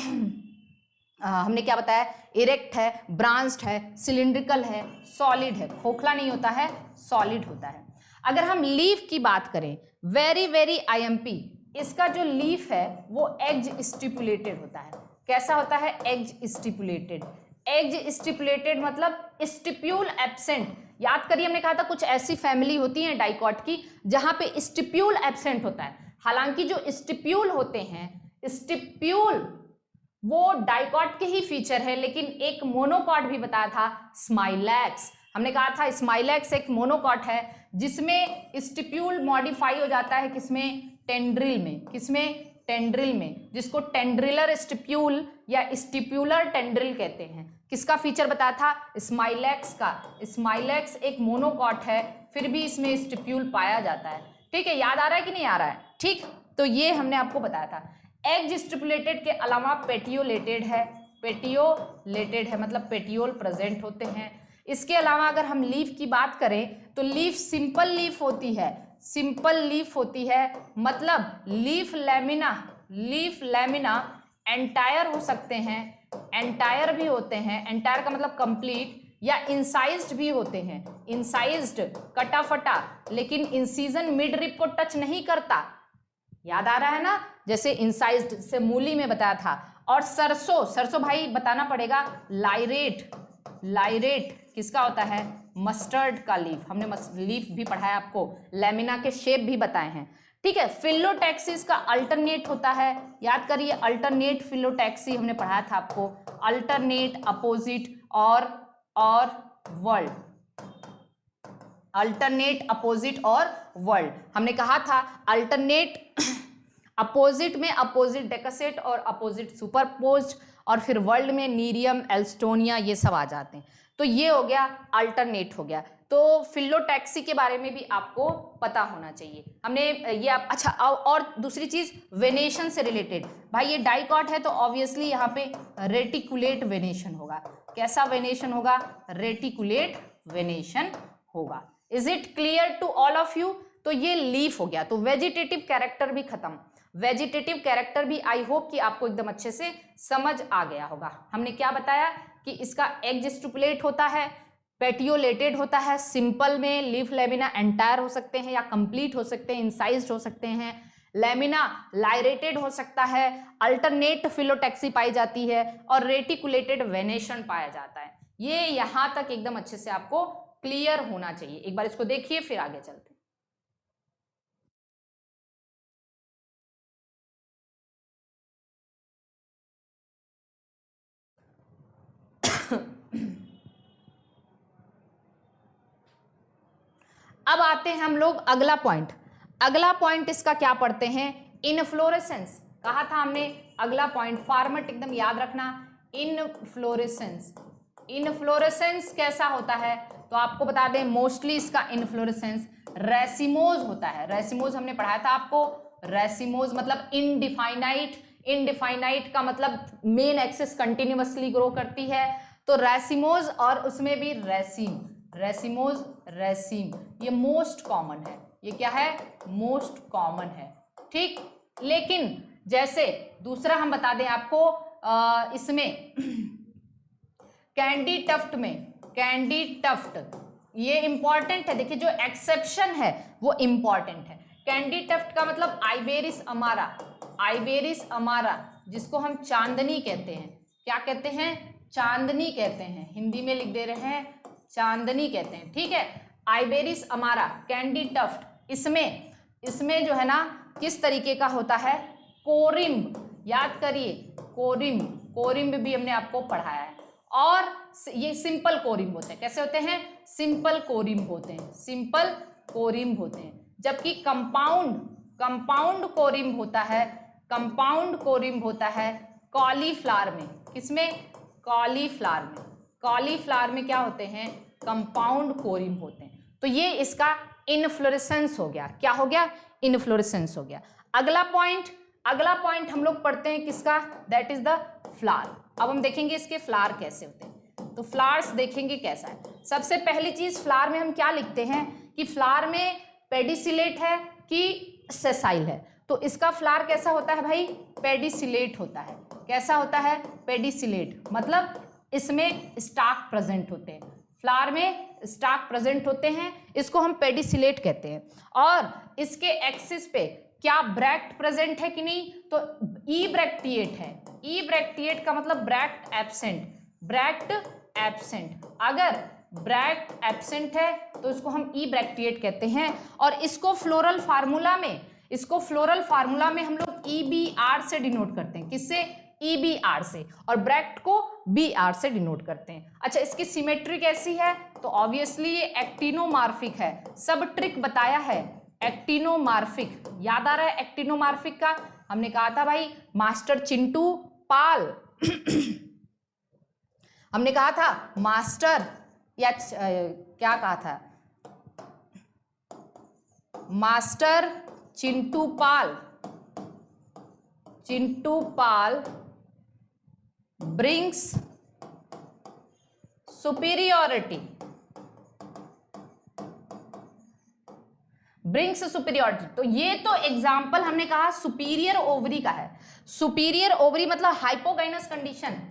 हमने क्या बताया, इरेक्ट है, ब्रांच्ड है, सिलिंड्रिकल है, सॉलिड है, खोखला नहीं होता है, सॉलिड होता है। अगर हम लीफ की बात करें, वेरी आईएमपी, इसका जो लीफ है वो एज स्टिपुलेटेड होता है। कैसा होता है, एज स्टिपुलेटेड, एज स्टिपुलेटेड मतलब स्टिप्यूल एब्सेंट। याद करिए हमने कहा था कुछ ऐसी फैमिली होती है डाइकॉट की जहां पे स्टिप्यूल एब्सेंट होता है। हालांकि जो स्टिप्यूल होते हैं, स्टिप्यूल वो डाइकॉट के ही फीचर है, लेकिन एक मोनोकॉट भी बताया था, स्माइलैक्स। हमने कहा था स्माइलैक्स एक मोनोकॉट है जिसमें स्टिप्यूल मॉडिफाई हो जाता है, किसमें, टेंड्रिल में, किसमें, टेंड्रिल में, जिसको टेंड्रिलर स्टिप्यूल या स्टिप्यूलर टेंड्रिल कहते हैं। किसका फीचर बताया था, स्माइलैक्स का। स्माइलैक्स एक मोनोकॉट है, फिर भी इसमें स्टिप्यूल पाया जाता है, ठीक है। याद आ रहा है कि नहीं आ रहा है, ठीक। तो ये हमने आपको बताया था। एज स्टिपुलेटेड के अलावा पेटियोलेटेड है, पेटियोलेटेड है मतलब पेटियोल प्रेजेंट होते हैं। इसके अलावा अगर हम लीफ की बात करें तो लीफ सिंपल लीफ होती है, सिंपल लीफ होती है मतलब लीफ लैमिना एंटायर हो सकते हैं, एंटायर भी होते हैं, एंटायर का मतलब कंप्लीट, या इंसाइज्ड भी होते हैं, इंसाइज्ड कटा फटा, लेकिन इंसीजन मिड रिप को टच नहीं करता। याद आ रहा है ना, जैसे इंसाइज्ड से मूली में बताया था। और सरसों भाई बताना पड़ेगा, लाइरेट किसका होता है, मस्टर्ड का लीफ। हमने लीफ भी पढ़ा है आपको, लैमिना के शेप भी बताए हैं, ठीक है। फिलोटैक्सिस का अल्टरनेट होता है, याद करिए अल्टरनेट फिलोटैक्सी हमने पढ़ाया था आपको, अल्टरनेट, अपोजिट और वर्ल्ड, अल्टरनेट, अपोजिट और वर्ल्ड। हमने कहा था अल्टरनेट अपोजिट में अपोजिट डेकासेट और अपोजिट सुपरपोज्ड, और फिर वर्ल्ड में नीरियम, एल्स्टोनिया ये सब आ जाते हैं। तो ये हो गया अल्टरनेट हो गया। तो फिलोटैक्सी के बारे में भी आपको पता होना चाहिए। हमने ये अच्छा, और दूसरी चीज वेनेशन से रिलेटेड, भाई ये डाइकॉट है तो ऑब्वियसली यहाँ पे रेटिकुलेट वेनेशन होगा। कैसा वेनेशन होगा, रेटिकुलेट वेनेशन होगा। Is it clear to all of you. तो ये लीफ हो गया। तो वेजिटेटिव कैरेक्टर भी खत्म, वेजिटेटिव कैरेक्टर भी आई होप कि आपको एकदम अच्छे से समझ आ गया होगा। हमने क्या बताया कि इसका एज स्टिपुलेट होता है, पेटियोलेटेड होता है, सिंपल में लीफ लैमिना एंटायर हो सकते हैं या कंप्लीट हो सकते हैं, इंसाइज्ड हो सकते हैं, लैमिना लाइरेटेड हो सकता है, अल्टरनेट फिलोटैक्सी पाई जाती है, और रेटिकुलेटेड वेनेशन पाया जाता है। ये यहां तक एकदम अच्छे से आपको क्लियर होना चाहिए। एक बार इसको देखिए फिर आगे चलते हैं। अब आते हैं हम लोग अगला पॉइंट। अगला पॉइंट इसका क्या पढ़ते हैं, इनफ्लोरेसेंस। कहा था हमने अगला पॉइंट, फॉर्मेट एकदम याद रखना, इनफ्लोरेसेंस। इनफ्लोरेसेंस कैसा होता है तो आपको बता दें, मोस्टली इसका इनफ्लोरेसेंस रेसिमोज होता है। रेसिमोज हमने पढ़ाया था आपको, रेसिमोज मतलब इनडिफाइनाइट, इनडिफाइनाइट का मतलब मेन एक्सिस कंटिन्यूअसली ग्रो करती है, तो रेसिमोज, और उसमें भी रेसिम, रेसिमोज, रेसिम, ये मोस्ट कॉमन है, ये क्या है, मोस्ट कॉमन है, ठीक। लेकिन जैसे दूसरा हम बता दें आपको, इसमें कैंडी टफ्ट में, कैंडी टफ्ट ये इंपॉर्टेंट है, देखिए जो एक्सेप्शन है वो इंपॉर्टेंट है। कैंडी टफ्ट का मतलब आइबेरिस अमारा, आइबेरिस अमारा जिसको हम चांदनी कहते हैं, क्या कहते हैं, चांदनी कहते हैं, हिंदी में लिख दे रहे हैं चांदनी कहते हैं, ठीक है। आइबेरिस अमारा, कैंडी टफ्ट, इसमें जो है ना किस तरीके का होता है, कोरिम्ब, याद करिए कोरिम्ब, कोरिम्ब भी हमने आपको पढ़ाया है। और ये सिंपल कोरिम्ब होते हैं, कैसे होते हैं, सिंपल कोरिम्ब होते हैं, सिंपल कोरिम्ब होते हैं। जबकि कंपाउंड कोरिम्ब होता है, कंपाउंड कोरिम्ब होता है कॉलीफ्लावर में, किसमें, कॉलीफ्लावर में, कॉलीफ्लावर में क्या होते हैं, कंपाउंड कोरिम्ब होते हैं। तो ये इसका इनफ्लोरेसेंस हो गया, क्या हो गया, इनफ्लोरेसेंस हो गया। अगला पॉइंट हम लोग पढ़ते हैं किसका, दैट इज द फ्लावर। अब हम देखेंगे इसके फ्लावर कैसे होते हैं, तो फ्लावर्स देखेंगे कैसा है। सबसे पहली चीज फ्लावर में हम क्या लिखते हैं कि फ्लावर में पेडिसिलेट है कि सेसाइल है, तो इसका फ्लावर कैसा होता है भाई, पेडिसिलेट होता है। कैसा होता है, पेडिसिलेट, मतलब इसमें स्टाक प्रेजेंट होते हैं, फ्लावर में स्टाक प्रेजेंट होते हैं, इसको हम पेडिसिलेट कहते हैं। और इसके एक्सिस पे क्या ब्रैक्ट प्रेजेंट है कि नहीं, तो ई ब्रैक्टिएट है। ई ब्रैक्टिएट का मतलब ब्रैक्ट एब्सेंट, ब्रैक्ट एब्सेंट। अगर ब्रैक्ट एब्सेंट है तो इसको हम ई ब्रैक्टिएट कहते हैं। और इसको फ्लोरल फार्मूला में हम लोग EBR से डिनोट करते हैं, किससे, EBR से, और ब्रैक्ट को BR से डिनोट करते हैं। अच्छा, इसकी सिमेट्री कैसी है, तो ऑब्वियसली ये एक्टिनोमार्फिक है, सब ट्रिक बताया है, एक्टिनोमार्फिक, याद आ रहा है एक्टिनोमार्फिक का, हमने कहा था भाई मास्टर चिंटू पाल हमने कहा था मास्टर या क्या कहा था, मास्टर चिंटू पाल ब्रिंग्स सुपीरियॉरिटी, तो ये तो एग्जाम्पल हमने कहा सुपीरियर ओवरी का है। सुपीरियर ओवरी मतलब हाइपोगाइनस कंडीशन,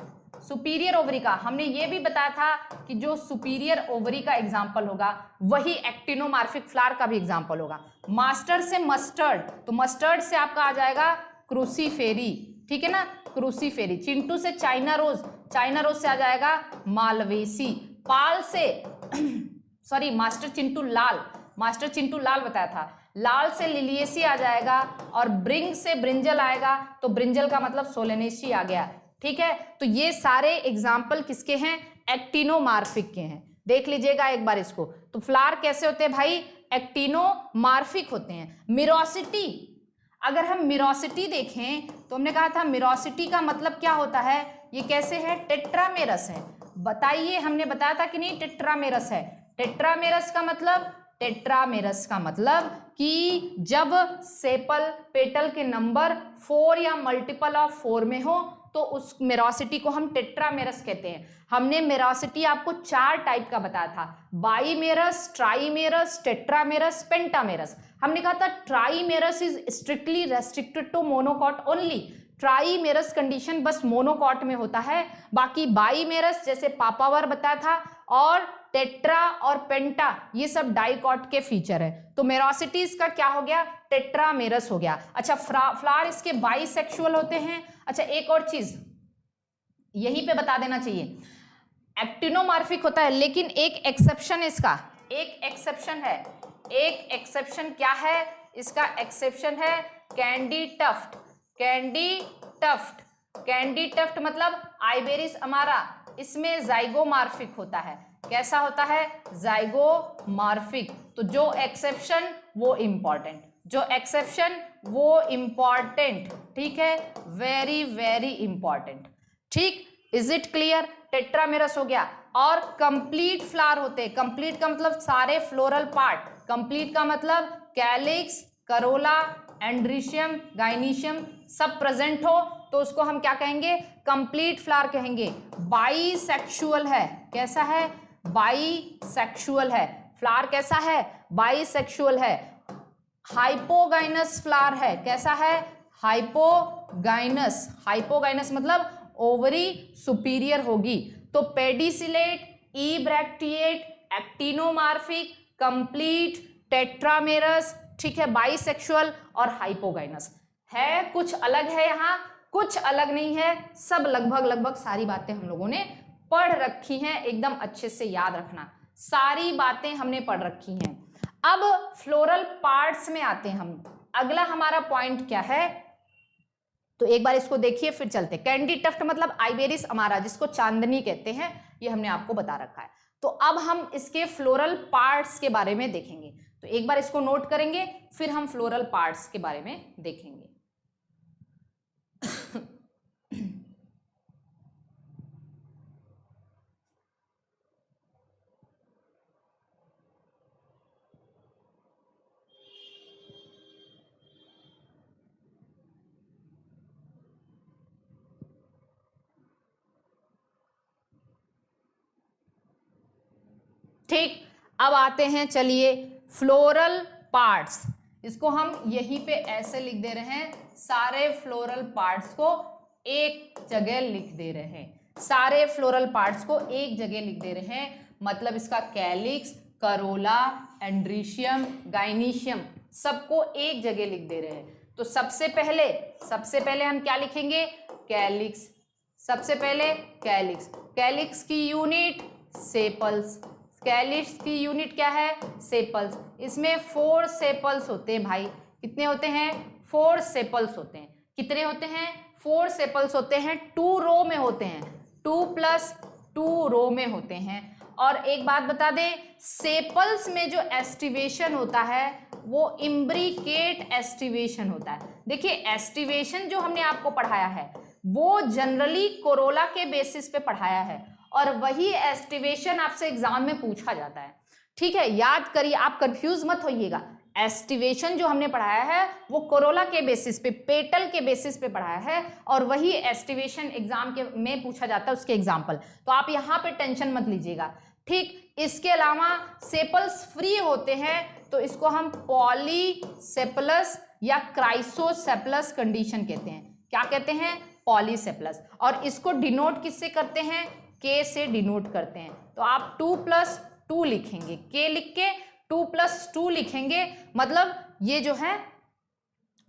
सुपीरियर ओवरी का हमने ये भी बताया था कि जो सुपीरियर ओवरी का एग्जाम्पल होगा वही एक्टिनोमार्फिक फ्लावर का भी एग्जाम्पल होगा। मास्टर से मस्टर्ड, तो मस्टर्ड से आपका आ जाएगा क्रूसीफेरी, ठीक है ना, क्रूसीफेरी। चिंटू से चाइना रोज, चाइना रोज से आ जाएगा मालवेसी। पाल से सॉरी मास्टर चिंटू लाल बताया था, लाल से लिलियेसी आ जाएगा, और ब्रिंग से ब्रिंजल आएगा, तो ब्रिंजल का मतलब सोलेनेसी आ गया, ठीक है। तो ये सारे एग्जाम्पल किसके हैं, एक्टिनोमार्फिक के हैं। देख लीजिएगा एक बार इसको, तो फ्लावर कैसे होते हैं भाई, एक्टिनोमार्फिक होते हैं। मिरोसिटी, अगर हम मिरोसिटी देखें तो हमने कहा था मिरोसिटी का मतलब क्या होता है, ये कैसे है, टेट्रामेरस है। बताइए, हमने बताया था कि नहीं टेट्रामेरस है। टेट्रामेरस का मतलब कि जब सेपल पेटल के नंबर 4 या मल्टीपल ऑफ 4 में हो तो उस मेरोसिटी को हम टेट्रामेरस कहते हैं। हमने मेरोसिटी आपको 4 टाइप का बताया था, बाईमेरस, ट्राईमेरस, टेट्रामेरस, पेंटामेरस। हमने कहा था trimerous is strictly restricted to monocot only, trimerous condition बस मोनोकॉट में होता है, बाकी बाईमेरस जैसे पापावर बताया था, और टेट्रा और पेंटा ये सब डाइकॉट के फीचर है। तो मेरोसिटी इसका क्या हो गया, टेट्रामेरस हो गया। अच्छा, फ्लावर इसके बाइसेक्सुअल होते हैं। अच्छा, एक और चीज यहीं पे बता देना चाहिए, एक्टिनोमार्फिक होता है लेकिन एक एक्सेप्शन है इसका, एक एक्सेप्शन है। एक एक्सेप्शन क्या है इसका, एक्सेप्शन है कैंडी टफ्ट। कैंडी टफ्ट मतलब आइबेरिस अमारा, इसमें जाइगोमार्फिक होता है। कैसा होता है, जाइगोमार्फिक। तो जो एक्सेप्शन वो इंपॉर्टेंट, ठीक है, वेरी वेरी इंपॉर्टेंट, ठीक। इज इट क्लियर, टेट्रामेरस हो गया। और कंप्लीट फ्लावर होते हैं, कंप्लीट का मतलब सारे फ्लोरल पार्ट, कंप्लीट का मतलब कैलिक्स, करोला, एंड्रीशियम, गाइनीशियम सब प्रेजेंट हो तो उसको हम क्या कहेंगे, कंप्लीट फ्लावर कहेंगे। बाईसेक्सुअल है, कैसा है, बाईसेक्सुअल है फ्लावर, कैसा है, बाईसेक्सुअल है। हाइपोगाइनस फ्लावर है। कैसा है? हाइपोगाइनस। हाइपोगाइनस मतलब ओवरी सुपीरियर होगी। तो पेडिसिलेट, इब्रैक्टिएट, एक्टिनोमार्फिक, कंप्लीट, टेट्रामेरस, ठीक है, बाइसेक्सुअल और हाइपोगाइनस है। कुछ अलग है यहाँ, कुछ अलग नहीं है, सब लगभग सारी बातें हम लोगों ने पढ़ रखी हैं। एकदम अच्छे से याद रखना, सारी बातें हमने पढ़ रखी हैं। अब फ्लोरल पार्ट्स में आते हैं हम। अगला हमारा पॉइंट क्या है, तो एक बार इसको देखिए फिर चलते। कैंडी टफ्ट मतलब आइबेरिस अमारा, जिसको चांदनी कहते हैं, ये हमने आपको बता रखा है। तो अब हम इसके फ्लोरल पार्ट्स के बारे में देखेंगे। तो एक बार इसको नोट करेंगे, फिर हम फ्लोरल पार्ट्स के बारे में देखेंगे। ठीक, अब आते हैं, चलिए, फ्लोरल पार्ट्स। इसको हम यहीं पे ऐसे लिख दे रहे हैं, सारे फ्लोरल पार्ट्स को एक जगह लिख दे रहे हैं। सारे फ्लोरल पार्ट्स को एक जगह लिख दे रहे हैं, मतलब इसका कैलिक्स, करोला, एंड्रीशियम, गाइनीशियम सबको एक जगह लिख दे रहे हैं। तो सबसे पहले हम क्या लिखेंगे? कैलिक्स। सबसे पहले कैलिक्स। कैलिक्स की यूनिट सेपल्स। कैलिक्स की यूनिट क्या है? सेपल्स। इसमें 4 सेपल्स होते हैं भाई। कितने होते हैं? 4 सेपल्स होते हैं। कितने होते हैं? 4 सेपल्स होते हैं। 2 रो में होते हैं, 2+2 रो में होते हैं। और एक बात बता दें, सेपल्स में जो एस्टिवेशन होता है वो इम्ब्रिकेट एस्टिवेशन होता है। देखिए, एस्टिवेशन जो हमने आपको पढ़ाया है वो जनरली कोरोला के बेसिस पे पढ़ाया है, और वही एस्टिवेशन आपसे एग्जाम में पूछा जाता है। ठीक है, याद करिए, आप कंफ्यूज मत होइएगा। एस्टिवेशन जो हमने पढ़ाया है वो कोरोला के बेसिस पे, पेटल के बेसिस पे पढ़ाया है, और वही एस्टिवेशन एग्जाम के में पूछा जाता है, उसके एग्जाम्पल। तो आप यहाँ पे टेंशन मत लीजिएगा। ठीक, इसके अलावा सेपल्स फ्री होते हैं, तो इसको हम पॉलीसेपलस या क्राइसोसेपलस कंडीशन कहते हैं। क्या कहते हैं? पॉलीसेपलस। और इसको डिनोट किससे करते हैं? के से डिनोट करते हैं। तो आप 2+2 लिखेंगे, के लिख के 2+2 लिखेंगे, मतलब ये जो है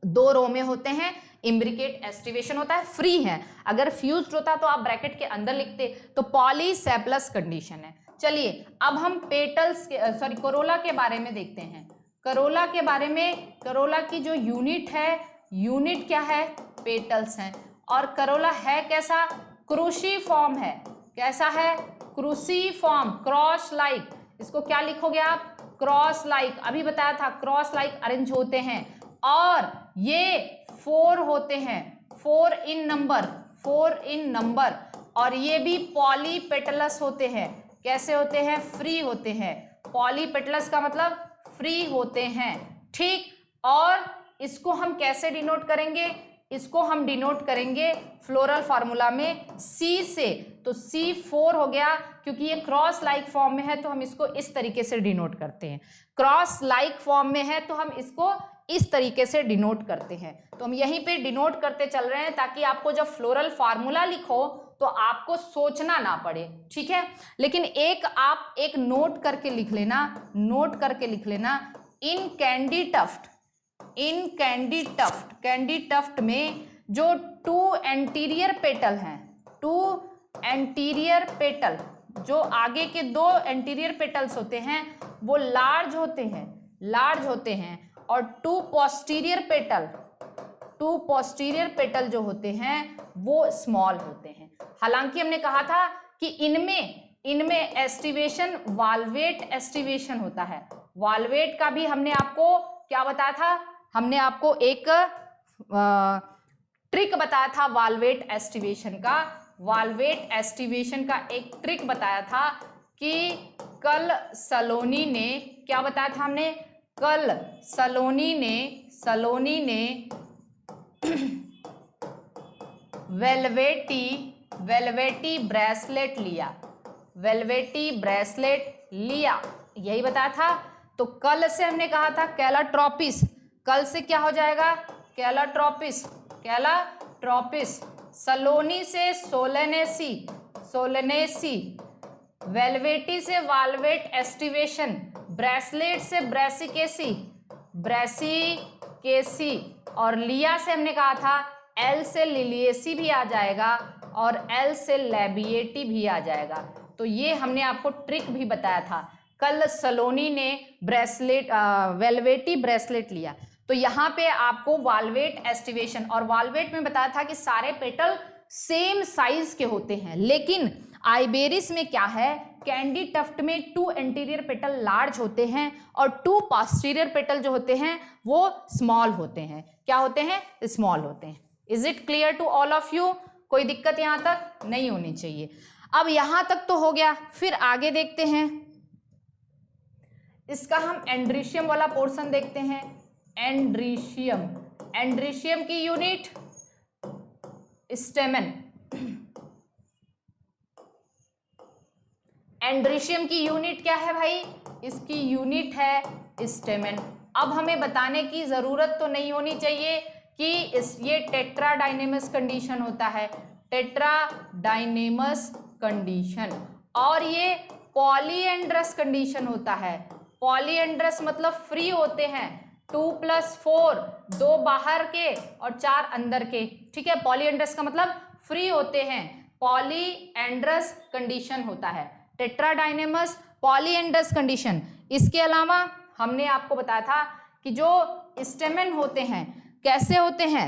2 रो में होते हैं, इम्ब्रिकेट एस्टिवेशन होता है, फ्री है। अगर फ्यूज्ड होता तो आप ब्रैकेट के अंदर लिखते, तो पॉलीसेपलस कंडीशन है। चलिए, अब हम पेटल्स के कोरोला के बारे में देखते हैं। कोरोला के बारे में, कोरोला की जो यूनिट है, यूनिट क्या है? पेटल्स हैं। और कोरोला है कैसा? क्रूसीफॉर्म है। कैसा है? Cruciform, cross like. इसको क्या लिखोगे आप? Cross like. अभी बताया था, क्रॉस लाइक अरेंज होते हैं, और ये 4 होते हैं, 4 इन नंबर, और ये भी पॉलीपेटलस होते हैं। कैसे होते हैं? फ्री होते हैं। पॉलीपेटलस का मतलब फ्री होते हैं। ठीक, और इसको हम कैसे डिनोट करेंगे? इसको हम डिनोट करेंगे फ्लोरल फार्मूला में C से। तो C4 हो गया, क्योंकि ये क्रॉस लाइक फॉर्म में है तो हम इसको इस तरीके से डिनोट करते हैं। क्रॉस लाइक फॉर्म में है तो हम इसको इस तरीके से डिनोट करते हैं। तो हम यहीं पे डिनोट करते चल रहे हैं, ताकि आपको जब फ्लोरल फार्मूला लिखो तो आपको सोचना ना पड़े। ठीक है, लेकिन आप एक नोट करके लिख लेना, इन कैंडी टफ्ट में जो 2 एंटीरियर पेटल हैं, 2 एंटीरियर पेटल, जो आगे के 2 एंटीरियर पेटल्स होते हैं वो लार्ज होते हैं, और 2 पोस्टीरियर पेटल जो होते हैं वो स्मॉल होते हैं। हालांकि हमने कहा था कि इनमें एस्टिवेशन वाल्वेट एस्टिवेशन होता है। वाल्वेट का भी हमने आपको क्या बताया था? हमने आपको एक ट्रिक बताया था वाल्वेट एस्टिवेशन का एक ट्रिक बताया था कि कल सलोनी ने क्या बताया था? हमने कल सलोनी ने वेलवेटी ब्रेसलेट लिया, यही बताया था। तो कल से हमने कहा था कैलाट्रोपिस, कल से क्या हो जाएगा, कैलाट्रोपिस, कैलाट्रोपिस। सलोनी से सोलेनेसी, सोलेनेसी। वेलवेटी से वाल्वेट एस्टिवेशन। ब्रेसलेट से ब्रेसिकेसी, ब्रेसिकेसी। और लिया से हमने कहा था, एल से लिलिएसी भी आ जाएगा और एल से लैबिएटी भी आ जाएगा। तो ये हमने आपको ट्रिक भी बताया था। कल सलोनी ने ब्रेसलेट वेलवेटी ब्रेसलेट लिया, तो यहाँ पे आपको वाल्वेट एस्टिवेशन, और वाल्वेट में बताया था कि सारे पेटल सेम साइज के होते हैं, लेकिन आइबेरिस में क्या है, कैंडी टफ्ट में 2 एंटीरियर पेटल लार्ज होते हैं और 2 पोस्टीरियर पेटल जो होते हैं वो स्मॉल होते हैं। क्या होते हैं, स्मॉल होते हैं। Is it clear to all of you? कोई दिक्कत यहाँ तक नहीं होनी चाहिए। अब यहां तक तो हो गया, फिर आगे देखते हैं, इसका हम एंड्रीशियम वाला पोर्शन देखते हैं। एंड्रीशियम, एंड्रीशियम की यूनिट स्टेमन, एंड्रीशियम की यूनिट क्या है भाई, इसकी यूनिट है स्टेमन। अब हमें बताने की जरूरत तो नहीं होनी चाहिए कि ये टेट्राडाइनेमस कंडीशन होता है, टेट्राडाइनेमस कंडीशन, और ये पॉलीएंड्रस कंडीशन होता है। पॉलीएंड्रस मतलब फ्री होते हैं, 2+4, 2 बाहर के और 4 अंदर के, ठीक है। पॉलीएंड्रस का मतलब फ्री होते हैं, पॉलीएंड्रस कंडीशन होता है, टेट्राडाइनेमस पॉलीएंड्रस कंडीशन। इसके अलावा हमने आपको बताया था कि जो स्टेमन होते हैं कैसे होते हैं,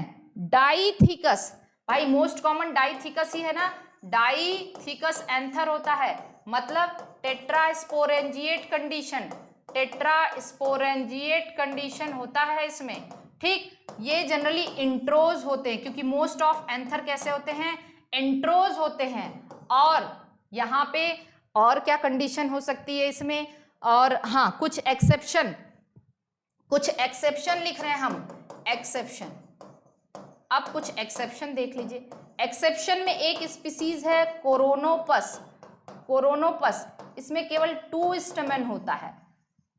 डाइथिकस, भाई मोस्ट कॉमन डाइथिकस ही है ना, डाइथिकस एंथर होता है, मतलब टेट्रास्पोरेंजिएट कंडीशन, टेट्रास्पोरेंजिएट कंडीशन होता है इसमें, ठीक। ये जनरली इंट्रोज होते हैं, क्योंकि मोस्ट ऑफ एंथर कैसे होते हैं, इंट्रोज होते हैं। और यहाँ पे और क्या कंडीशन हो सकती है इसमें, और हाँ कुछ एक्सेप्शन, कुछ एक्सेप्शन लिख रहे हैं हम, एक्सेप्शन। अब कुछ एक्सेप्शन देख लीजिए। एक्सेप्शन में एक स्पीसीज है कोरोनोपस, कोरोनोपस, इसमें केवल 2 स्टेमन होता है।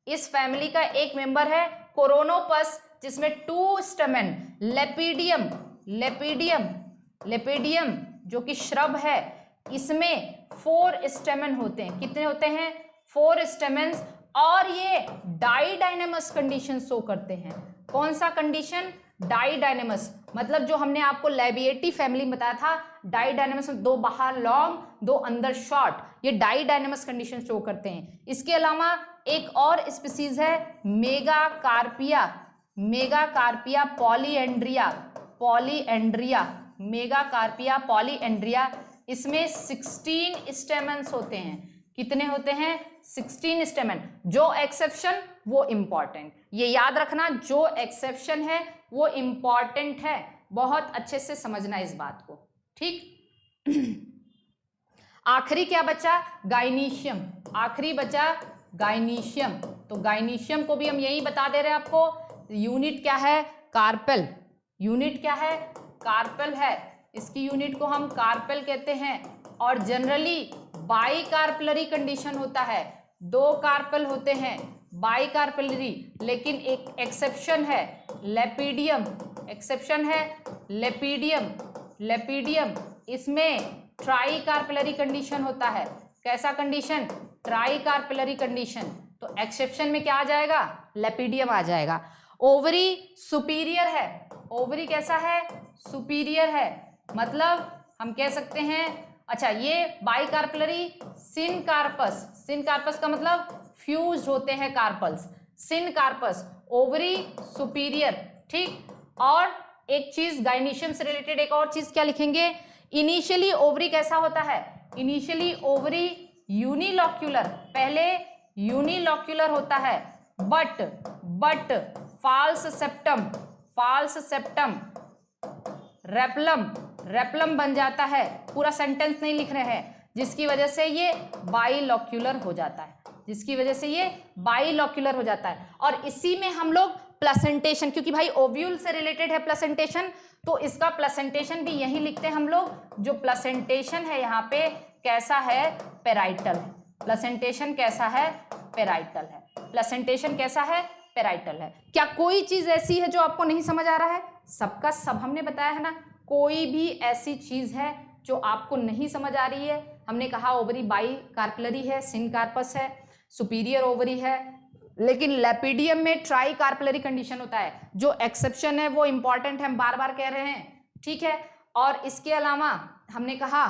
इस फैमिली का एक मेंबर है कोरोनोपस जिसमें 2 स्टेमन। लेपिडियम, लेपिडियम, लेपिडियम जो कि श्रब है, इसमें 4 स्टेमन होते हैं। कितने होते हैं, 4 स्टेमन्स, और ये डाइडाइनेमस कंडीशन शो करते हैं। कौन सा कंडीशन, डाइडाइनेमस, मतलब जो हमने आपको लैबिएटी फैमिली में बताया था, डाइडाइनेमस में 2 बाहर लॉन्ग 2 अंदर शॉर्ट, ये डाइडाइनेमस कंडीशन शो करते हैं। इसके अलावा एक और स्पीसीज है मेगाकार्पिया, मेगाकार्पिया पॉलीएंड्रिया, पॉलीएंड्रिया, मेगाकार्पिया पॉलीएंड्रिया, इसमें 16 स्टेमन्स होते हैं। कितने होते हैं, 16 स्टेमन। जो एक्सेप्शन वो इंपॉर्टेंट, ये याद रखना, जो एक्सेप्शन है वो इंपॉर्टेंट है, बहुत अच्छे से समझना इस बात को, ठीक। आखिरी क्या बचा, गाइनीशियम, आखिरी बचा गाइनीशियम। तो गाइनीशियम को भी हम यही बता दे रहे हैं आपको, यूनिट क्या है, कार्पेल, यूनिट क्या है, कार्पेल है, इसकी यूनिट को हम कार्पेल कहते हैं। और जनरली बाई कार्पलरी कंडीशन होता है, 2 कार्पेल होते हैं, बाई कार्पलरी, लेकिन एक एक्सेप्शन है लेपिडियम, एक्सेप्शन है लेपिडियम, लेपिडियम, इसमें ट्राई कार्पलरी कंडीशन होता है। कैसा कंडीशन, ट्राई कार्पलरी कंडीशन। तो एक्सेप्शन में क्या आ जाएगा, लेपिडियम आ जाएगा। ओवरी सुपीरियर है, ओवरी कैसा है, सुपीरियर है, मतलब हम कह सकते हैं, अच्छा ये बाई कार्पलरी सिनकार्पस, सिनकार्पस का मतलब फ्यूज होते हैं कार्पल्स, सिनकार्पस, ओवरी सुपीरियर, ठीक। और एक चीज गाइनीशियम से रिलेटेड एक और चीज क्या लिखेंगे, इनिशियली ओवरी कैसा होता है, इनिशियली ओवरी यूनिलॉक्यूलर, पहले यूनिलॉक्यूलर होता है, but false septum, false septum, replum, replum बन जाता है, पूरा सेंटेंस नहीं लिख रहे हैं, जिसकी वजह से ये बाइलॉक्यूलर हो जाता है, जिसकी वजह से ये बाइलॉक्यूलर हो जाता है। और इसी में हम लोग प्लेसेंटेशन, क्योंकि भाई ओव्यूल से रिलेटेड है प्लेसेंटेशन, तो इसका प्लेसेंटेशन भी यही लिखते हैं हम लोग। जो प्लेसेंटेशन है यहाँ पे कैसा है, पेराइटल है, प्लेसेंटेशन कैसा है, पेराइटल है, प्लेसेंटेशन कैसा है, पेराइटल है। क्या कोई चीज ऐसी है जो आपको नहीं समझ आ रहा है? सबका सब हमने बताया है ना, कोई भी ऐसी चीज है जो आपको नहीं समझ आ रही है? हमने कहा ओवरी बाई कार्पलरी है, सिन कार्पस है, सुपीरियर ओवरी है, लेकिन लेपिडियम में ट्राई कार्पलरी कंडीशन होता है। जो एक्सेप्शन है वो इंपॉर्टेंट है, हम बार बार कह रहे हैं, ठीक है। और इसके अलावा हमने कहा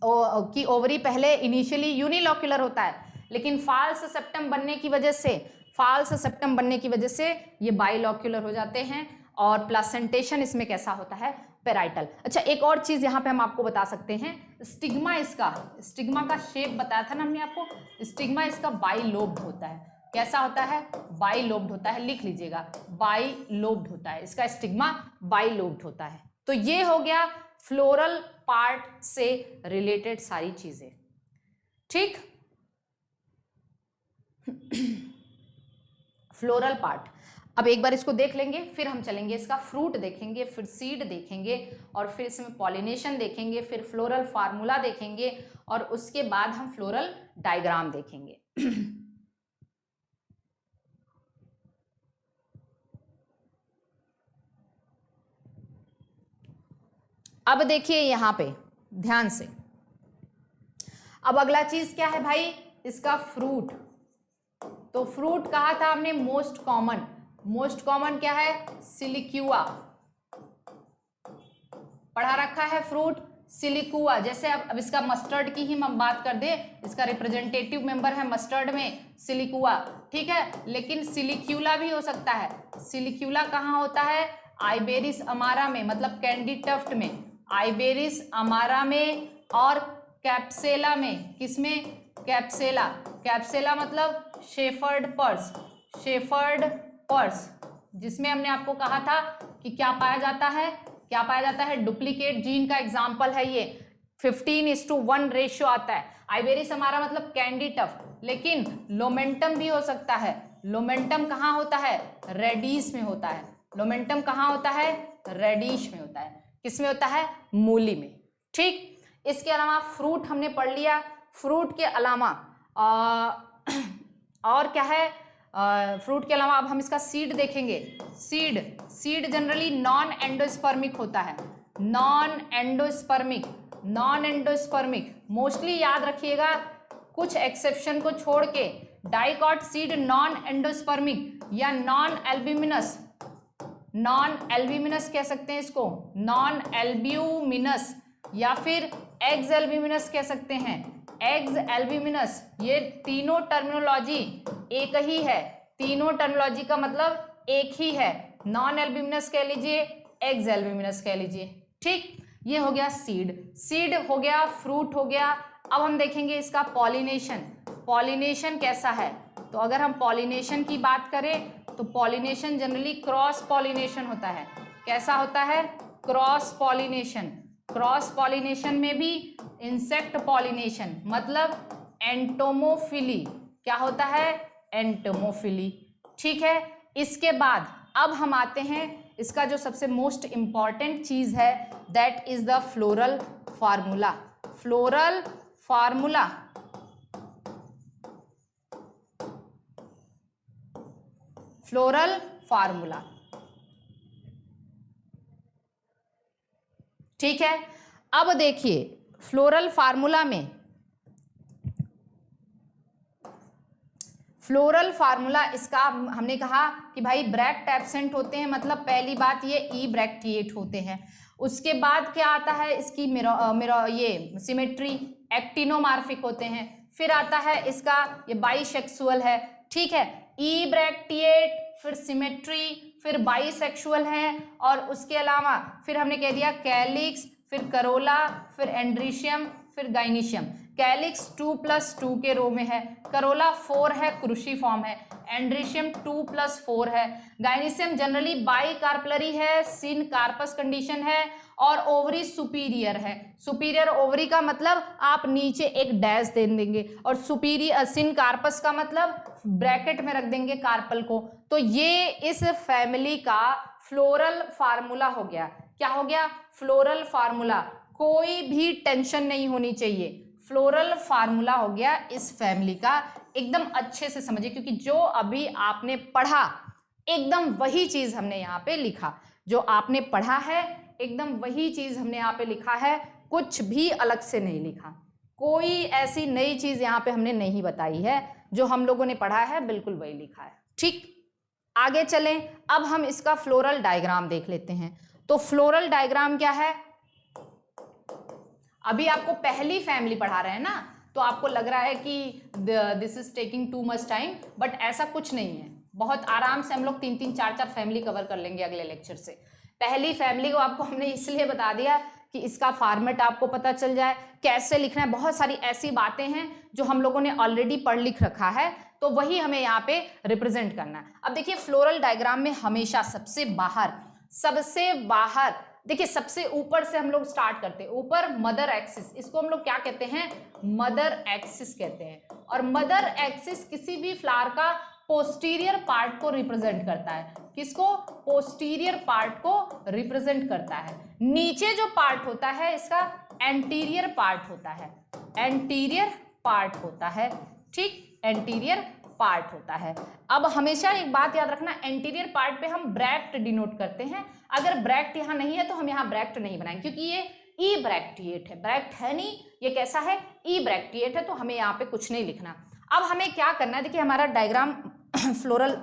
कि ओवरी पहले इनिशियली यूनिलॉक्यूलर होता है, लेकिन फाल्स सेप्टम बनने की वजह से ये बाइलॉक्यूलर हो जाते हैं। और प्लासेंटेशन इसमें कैसा होता है? पेराइटल। अच्छा, एक और चीज यहाँ पे हम आपको बता सकते हैं, स्टिग्मा का शेप बताया था ना हमने आपको, स्टिग्मा इसका बाइलोब्ड होता है। कैसा होता है? बाइलोब्ड होता है, लिख लीजिएगा, बाइलोब्ड होता है, इसका स्टिग्मा बाइलोब्ड होता है। तो ये हो गया फ्लोरल पार्ट से रिलेटेड सारी चीजें, ठीक। फ्लोरल पार्ट, अब एक बार इसको देख लेंगे, फिर हम चलेंगे इसका फ्रूट देखेंगे, फिर सीड देखेंगे, और फिर इसमें पॉलिनेशन देखेंगे, फिर फ्लोरल फार्मूला देखेंगे, और उसके बाद हम फ्लोरल डायग्राम देखेंगे। अब देखिए यहां पे ध्यान से, अब अगला चीज क्या है भाई? इसका फ्रूट। तो फ्रूट कहा था हमने मोस्ट कॉमन क्या है? सिलिक्यूआ पढ़ा रखा है, फ्रूट सिलिकुआ। जैसे अब इसका मस्टर्ड की ही हम बात कर दें, इसका रिप्रेजेंटेटिव मेंबर है मस्टर्ड में सिलिकुआ, ठीक है। लेकिन सिलिक्यूला भी हो सकता है। सिलिक्यूला कहाँ होता है? आइबेरिस अमारा में, मतलब कैंडी टफ्ट में, आइबेरिस अमारा में, और कैप्सेला में। किसमें? कैप्सेला मतलब शेफर्ड पर्स, जिसमें हमने आपको कहा था कि क्या पाया जाता है? डुप्लीकेट जीन का एग्जाम्पल है ये, 15:1 रेशियो आता है। आइबेरिस हमारा मतलब कैंडी टफ्ट, लेकिन लोमेंटम भी हो सकता है। लोमेंटम कहाँ होता है? रेडिश में होता है। लोमेंटम कहाँ होता है? रेडिश में होता है। किसमें होता है? मूली में, ठीक। इसके अलावा फ्रूट हमने पढ़ लिया। फ्रूट के अलावा और क्या है? फ्रूट के अलावा अब हम इसका सीड देखेंगे। सीड जनरली नॉन एंडोस्पर्मिक होता है। नॉन एंडोस्पर्मिक मोस्टली याद रखिएगा, कुछ एक्सेप्शन को छोड़ के डाइकॉट सीड नॉन एंडोस्पर्मिक या नॉन एल्ब्यूमिनस कह सकते हैं इसको, नॉन एल्ब्यूमिनस, या फिर एग्ज एल्ब्यूमिनस कह सकते हैं, एग्ज एल्ब्यूमिनस। ये तीनों टर्मिनोलॉजी एक ही है, तीनों टर्मिनोलॉजी का मतलब एक ही है। नॉन एल्ब्यूमिनस कह लीजिए, एग्ज एल्ब्यूमिनस कह लीजिए, ठीक। ये हो गया सीड हो गया, फ्रूट हो गया। अब हम देखेंगे इसका पॉलिनेशन कैसा है। तो अगर हम पॉलिनेशन की बात करें तो पॉलिनेशन जनरली क्रॉस पॉलिनेशन होता है। कैसा होता है? क्रॉस पॉलिनेशन में भी इंसेक्ट पॉलिनेशन मतलब एंटोमोफिली। क्या होता है? एंटोमोफिली, ठीक है। इसके बाद अब हम आते हैं, इसका जो सबसे मोस्ट इंपॉर्टेंट चीज है that is the floral formula. Floral formula, ठीक है। अब देखिए फ्लोरल फार्मूला इसका हमने कहा कि भाई ब्रैक्ट एब्सेंट होते हैं, मतलब पहली बात ये ई ब्रैक्टिएट होते हैं। उसके बाद क्या आता है? इसकी ये सिमेट्री एक्टिनोमार्फिक होते हैं। फिर आता है इसका ये बाइसेक्सुअल है, ठीक है। ई ब्रैक्टिएट, फिर सिमेट्री, फिर बाइसेक्सुअल है, और उसके अलावा फिर हमने कह दिया कैलिक्स, फिर करोला, फिर एंड्रीशियम, फिर गाइनिशियम। कैलिक्स 2+2 के रो में है, करोला 4 है, क्रूसिफॉर्म है, एंड्रीशियम 2+4 है, गाइनिशियम जनरली बाई कार्पलरी है, सिन कार्पस कंडीशन है, और ओवरी सुपीरियर है। सुपीरियर ओवरी का मतलब आप नीचे एक डैश दे देंगे, और सुपीरियर सिन कार्पस का मतलब ब्रैकेट में रख देंगे कार्पल को। तो ये इस फैमिली का फ्लोरल फार्मूला हो गया। क्या हो गया? Floral formula. कोई भी टेंशन नहीं होनी चाहिए, फ्लोरल फार्मूला हो गया इस फैमिली का, एकदम अच्छे से समझिए, क्योंकि जो अभी आपने पढ़ा एकदम वही चीज हमने यहाँ पे लिखा, जो आपने पढ़ा है एकदम वही चीज हमने यहाँ पे लिखा है, कुछ भी अलग से नहीं लिखा, कोई ऐसी नई चीज यहाँ पे हमने नहीं बताई है, जो हम लोगों ने पढ़ा है बिल्कुल वही लिखा है। ठीक, आगे चलें, अब हम इसका फ्लोरल डायग्राम देख लेते हैं। तो फ्लोरल डायग्राम क्या है, अभी आपको पहली फैमिली पढ़ा रहे हैं ना, तो आपको लग रहा है कि this is taking too much time, but ऐसा कुछ नहीं है, बहुत आराम से हम लोग 3-3, 4-4 फैमिली कवर कर लेंगे अगले लेक्चर से। पहली फैमिली को आपको हमने इसलिए बता दिया कि इसका फॉर्मेट आपको पता चल जाए, कैसे लिखना है, बहुत सारी ऐसी बातें हैं जो हम लोगों ने ऑलरेडी पढ़ लिख रखा है, तो वही हमें यहाँ पे रिप्रेजेंट करना है। अब देखिए फ्लोरल डायग्राम में हमेशा सबसे बाहर देखिए, सबसे ऊपर से हम लोग स्टार्ट करते हैं, ऊपर मदर एक्सिस, इसको हम लोग क्या कहते हैं, मदर एक्सिस कहते हैं। और मदर एक्सिस किसी भी फ्लावर का पोस्टीरियर पार्ट को रिप्रेजेंट करता है, किसको, पोस्टीरियर पार्ट को रिप्रेजेंट करता है। नीचे जो पार्ट होता है इसका एंटीरियर पार्ट होता है, एंटीरियर पार्ट होता है, ठीक, एंटीरियर पार्ट होता है। अब हमेशा एक बात याद रखना, एंटीरियर पार्ट पे हम ब्रैक्ट डिनोट करते हैं, अगर ब्रैक्ट यहाँ नहीं है तो हम यहाँ ब्रैक्ट नहीं बनाएंगे, क्योंकि ये ई ब्रैक्टिएट है, ब्रैक्ट है नहीं, ये कैसा है, ई ब्रैक्टिएट है, तो हमें यहाँ पे कुछ नहीं लिखना। अब हमें क्या करना है, देखिए हमारा डायग्राम फ्लोरल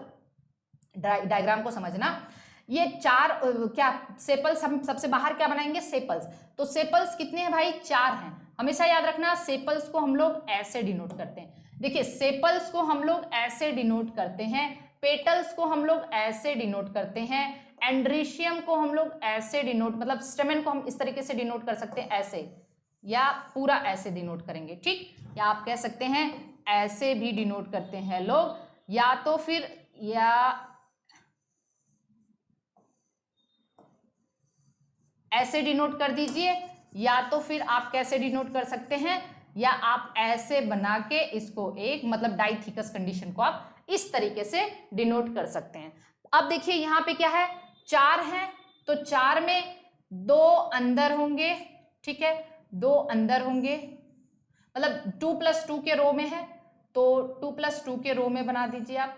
डायग्राम को समझना, ये चार क्या सेपल्स, हम सबसे बाहर क्या बनाएंगे, सेपल्स। तो सेपल्स कितने हैं भाई, 4 हैं। हमेशा याद रखना सेपल्स को हम लोग ऐसे डिनोट करते हैं, देखिए सेपल्स को हम लोग ऐसे डिनोट करते हैं, पेटल्स को हम लोग ऐसे डिनोट करते हैं, एंड्रीशियम को हम लोग ऐसे डिनोट, मतलब स्टेमन को हम इस तरीके से डिनोट कर सकते हैं, ऐसे, या पूरा ऐसे डिनोट करेंगे, ठीक, या आप कह सकते हैं ऐसे भी डिनोट करते हैं लोग, या तो फिर या ऐसे डिनोट कर दीजिए, या तो फिर आप कैसे डिनोट कर सकते हैं, या आप ऐसे बना के इसको एक, मतलब डाइथिकस कंडीशन को आप इस तरीके से डिनोट कर सकते हैं। अब देखिए यहाँ पे क्या है, 4 हैं, तो 4 में 2 अंदर होंगे, ठीक है, 2 अंदर होंगे, मतलब 2+2 के रो में है, तो 2+2 के रो में बना दीजिए आप,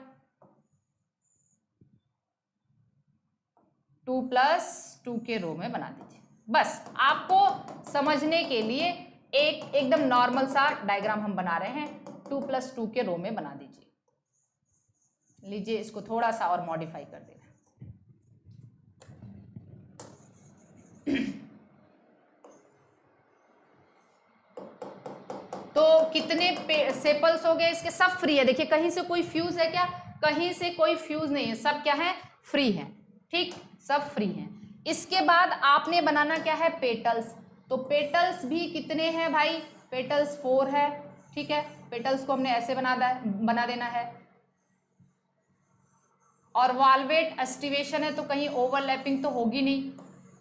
2+2 के रो में बना दीजिए। बस आपको समझने के लिए एक एकदम नॉर्मल सा डायग्राम हम बना रहे हैं, 2+2 के रो में बना दीजिए। लीजिए इसको थोड़ा सा और मॉडिफाई कर देना। तो कितने सेपल्स हो गए इसके, सब फ्री है, देखिए कहीं से कोई फ्यूज है क्या, कहीं से कोई फ्यूज नहीं है, सब क्या है, फ्री है, ठीक, सब फ्री हैं। इसके बाद आपने बनाना क्या है, पेटल्स। तो पेटल्स भी कितने हैं भाई, पेटल्स 4 है, ठीक है, पेटल्स को हमने ऐसे बना देना है। और वाल्वेट एस्टिवेशन है तो कहीं ओवरलैपिंग तो होगी नहीं,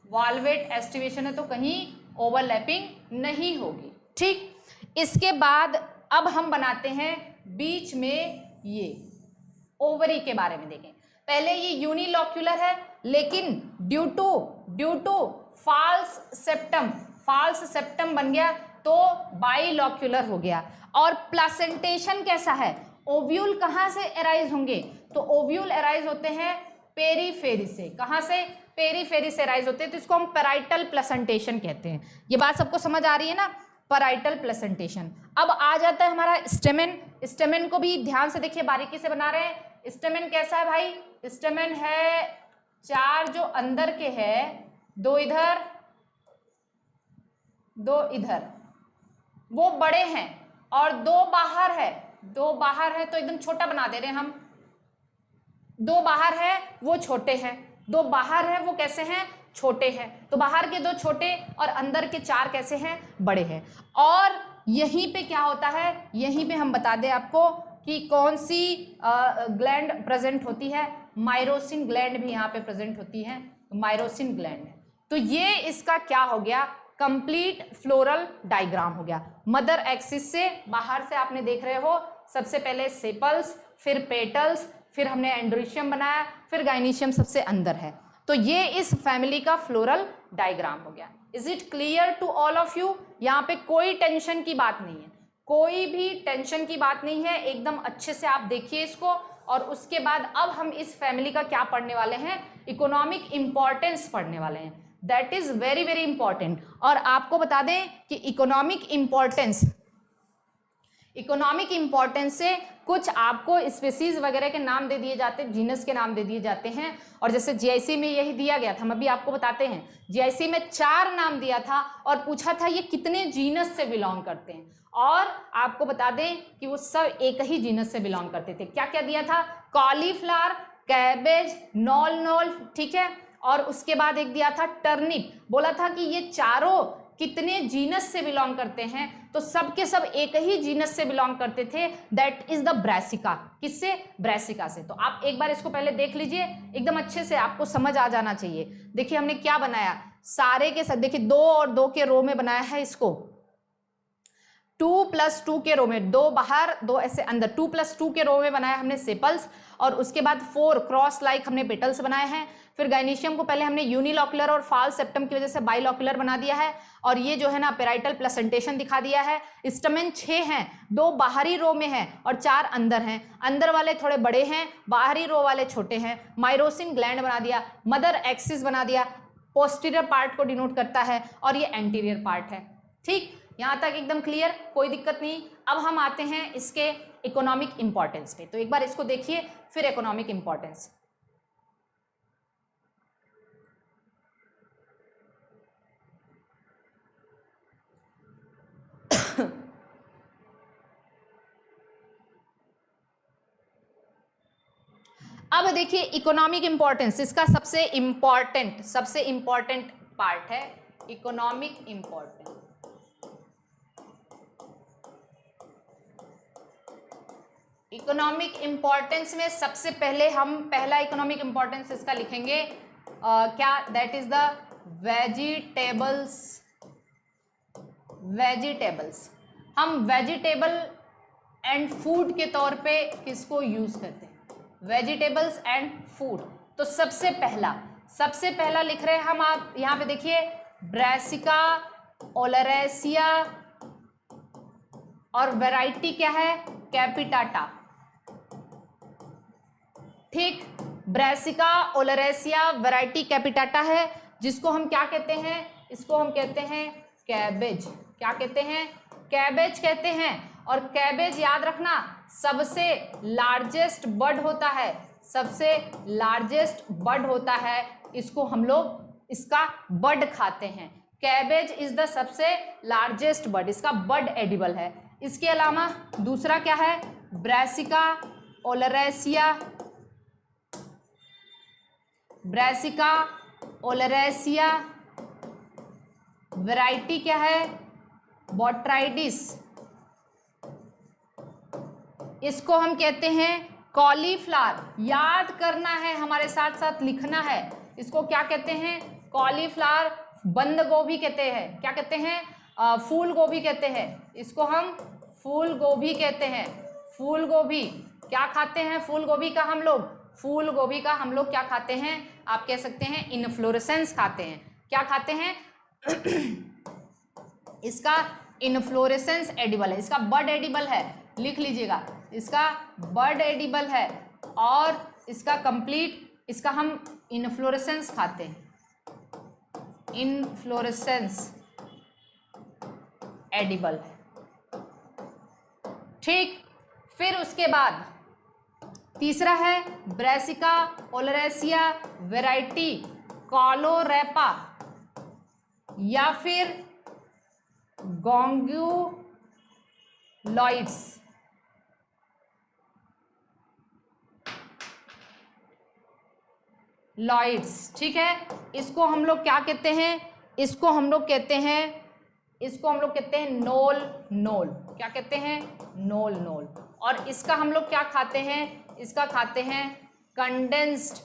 वाल्वेट एस्टिवेशन है तो कहीं ओवरलैपिंग नहीं होगी, ठीक। इसके बाद अब हम बनाते हैं बीच में ये ओवरी के बारे में देखें। पहले ये यूनिलॉक्यूलर है, लेकिन ड्यू टू फाल्स सेप्टम बन गया तो बाइलॉक्यूलर हो गया। और प्लासेंटेशन कैसा है, ओव्यूल कहाँ से एराइज होंगे, तो ओव्यूल एराइज होते हैं पेरीफेरी से, कहाँ से, पेरीफेरी से एराइज होते हैं, तो इसको हम पैराइटल प्लेसेंटेशन कहते हैं। ये बात सबको समझ आ रही है ना, पैराइटल प्लेसेंटेशन। अब आ जाता है हमारा स्टेमेन। स्टेमेन को भी ध्यान से देखिए, बारीकी से बना रहे हैं। स्टेमेन कैसा है भाई, स्टेमेन है 4 जो अंदर के है, 2 इधर 2 इधर, वो बड़े हैं, और 2 बाहर है, 2 बाहर है तो एकदम छोटा बना दे रहे हैं हम, 2 बाहर है वो छोटे हैं, 2 बाहर है वो कैसे हैं, छोटे हैं। तो बाहर के 2 छोटे और अंदर के 4 कैसे हैं, बड़े हैं। और यहीं पे क्या होता है, यहीं पे हम बता दें आपको कि कौन सी ग्लैंड प्रेजेंट होती है, माइरोसिन ग्लैंड भी यहाँ पे प्रेजेंट होती है, माइरोसिन ग्लैंड। तो ये इसका क्या हो गया, कंप्लीट फ्लोरल डायग्राम हो गया। मदर एक्सिस से बाहर से आपने देख रहे हो, सबसे पहले सेपल्स, फिर पेटल्स, फिर हमने एंड्रीशियम बनाया, फिर गाइनीशियम सबसे अंदर है। तो ये इस फैमिली का फ्लोरल डायग्राम हो गया। Is it clear to all of you? यहाँ पे कोई टेंशन की बात नहीं है, कोई भी टेंशन की बात नहीं है, एकदम अच्छे से आप देखिए इसको। और उसके बाद अब हम इस फैमिली का क्या पढ़ने वाले हैं, इकोनॉमिक इंपॉर्टेंस पढ़ने वाले हैं। That is very very important. और आपको बता दें कि इकोनॉमिक इंपॉर्टेंस से कुछ आपको स्पीसीज वगैरह के नाम दे दिए जाते हैं, जीनस के नाम दे दिए जाते हैं। और जैसे जीआईसी में यही दिया गया था, हम अभी आपको बताते हैं। जीआईसी में 4 नाम दिया था और पूछा था ये कितने जीनस से बिलोंग करते हैं, और आपको बता दें कि वो सब एक ही जीनस से बिलोंग करते थे। क्या क्या दिया था? कॉलीफ्लावर, कैबेज, नॉल, ठीक है। और उसके बाद एक दिया था टर्निप। बोला था कि ये चारों कितने जीनस से बिलोंग करते हैं, तो सब के सब एक ही जीनस से बिलोंग करते थे, दैट इज द ब्रासिका। किससे? ब्रासिका से। तो आप एक बार इसको पहले देख लीजिए एकदम अच्छे से, आपको समझ आ जाना चाहिए। देखिए हमने क्या बनाया, सारे के साथ देखिए 2 और 2 के रो में बनाया है इसको। 2+2 के रो में, 2 बाहर 2 ऐसे अंदर, 2+2 के रो में बनाया हमने सेपल्स। और उसके बाद 4 क्रॉस लाइक हमने पेटल्स बनाए हैं। फिर गाइनीशियम को पहले हमने यूनिलॉकुलर और फाल सेप्टम की वजह से बाइलॉकुलर बना दिया है। और ये जो है ना पेराइटल प्लेसेंटेशन दिखा दिया है। स्टमेन 6 हैं, 2 बाहरी रो में हैं और 4 अंदर हैं। अंदर वाले थोड़े बड़े हैं, बाहरी रो वाले छोटे हैं। माइरोसिन ग्लैंड बना दिया, मदर एक्सिस बना दिया, पोस्टीरियर पार्ट को डिनोट करता है, और ये एंटीरियर पार्ट है। ठीक, यहां तक एकदम क्लियर, कोई दिक्कत नहीं। अब हम आते हैं इसके इकोनॉमिक इंपॉर्टेंस पे। तो एक बार इसको देखिए, फिर इकोनॉमिक इंपॉर्टेंस। अब देखिए इकोनॉमिक इंपॉर्टेंस, इसका सबसे इंपॉर्टेंट पार्ट है इकोनॉमिक इंपॉर्टेंस। इकोनॉमिक इंपॉर्टेंस में सबसे पहले हम पहला इकोनॉमिक इंपॉर्टेंस इसका लिखेंगे क्या, दैट इज द वेजिटेबल्स। हम वेजिटेबल एंड फूड के तौर पे किसको यूज करते हैं, वेजिटेबल्स एंड फूड। तो सबसे पहला लिख रहे हैं हम, आप यहां पे देखिए ब्रासिका ओलेरेसिया, और वैरायटी क्या है, कैपिटाटा। ठीक, ब्रासिका ओलेरेसिया वैरायटी कैपिटाटा है, जिसको हम क्या कहते हैं, इसको हम कहते हैं कैबेज। क्या कहते हैं? कैबेज कहते हैं। और कैबेज याद रखना सबसे लार्जेस्ट बड होता है, सबसे लार्जेस्ट बड होता है। इसको हम लोग इसका बड खाते हैं। कैबेज इज द सबसे लार्जेस्ट बड, इसका बड एडिबल है। इसके अलावा दूसरा क्या है, brassica oleracea. Brassica oleracea variety क्या है, बोट्राइडिस। इसको हम कहते हैं कॉलीफ्लावर। याद करना है, हमारे साथ साथ लिखना है। इसको क्या कहते हैं, कॉलीफ्लावर। बंद गोभी कहते हैं, क्या कहते हैं, फूल गोभी कहते हैं। इसको हम फूल गोभी कहते हैं। फूल गोभी क्या खाते हैं, फूल गोभी का हम लोग, फूल गोभी का हम लोग क्या खाते हैं, आप कह सकते हैं इनफ्लोरेसेंस खाते हैं। क्या खाते हैं इसका इनफ्लोरेसेंस एडिबल है, इसका बड एडिबल है, लिख लीजिएगा, इसका बड एडिबल है। और इसका कंप्लीट, इसका हम इनफ्लोरेसेंस खाते हैं, इनफ्लोरेसेंस एडिबल है। ठीक, फिर उसके बाद तीसरा है ब्रासिका ओलेरेसिया वैरायटी कॉलोरेपा या फिर गोंग्युलॉइड्स। ठीक है, इसको हम लोग क्या कहते हैं, इसको हम लोग कहते हैं नोल। क्या कहते हैं, नोल। और इसका हम लोग क्या खाते हैं, इसका खाते हैं कंडेंस्ड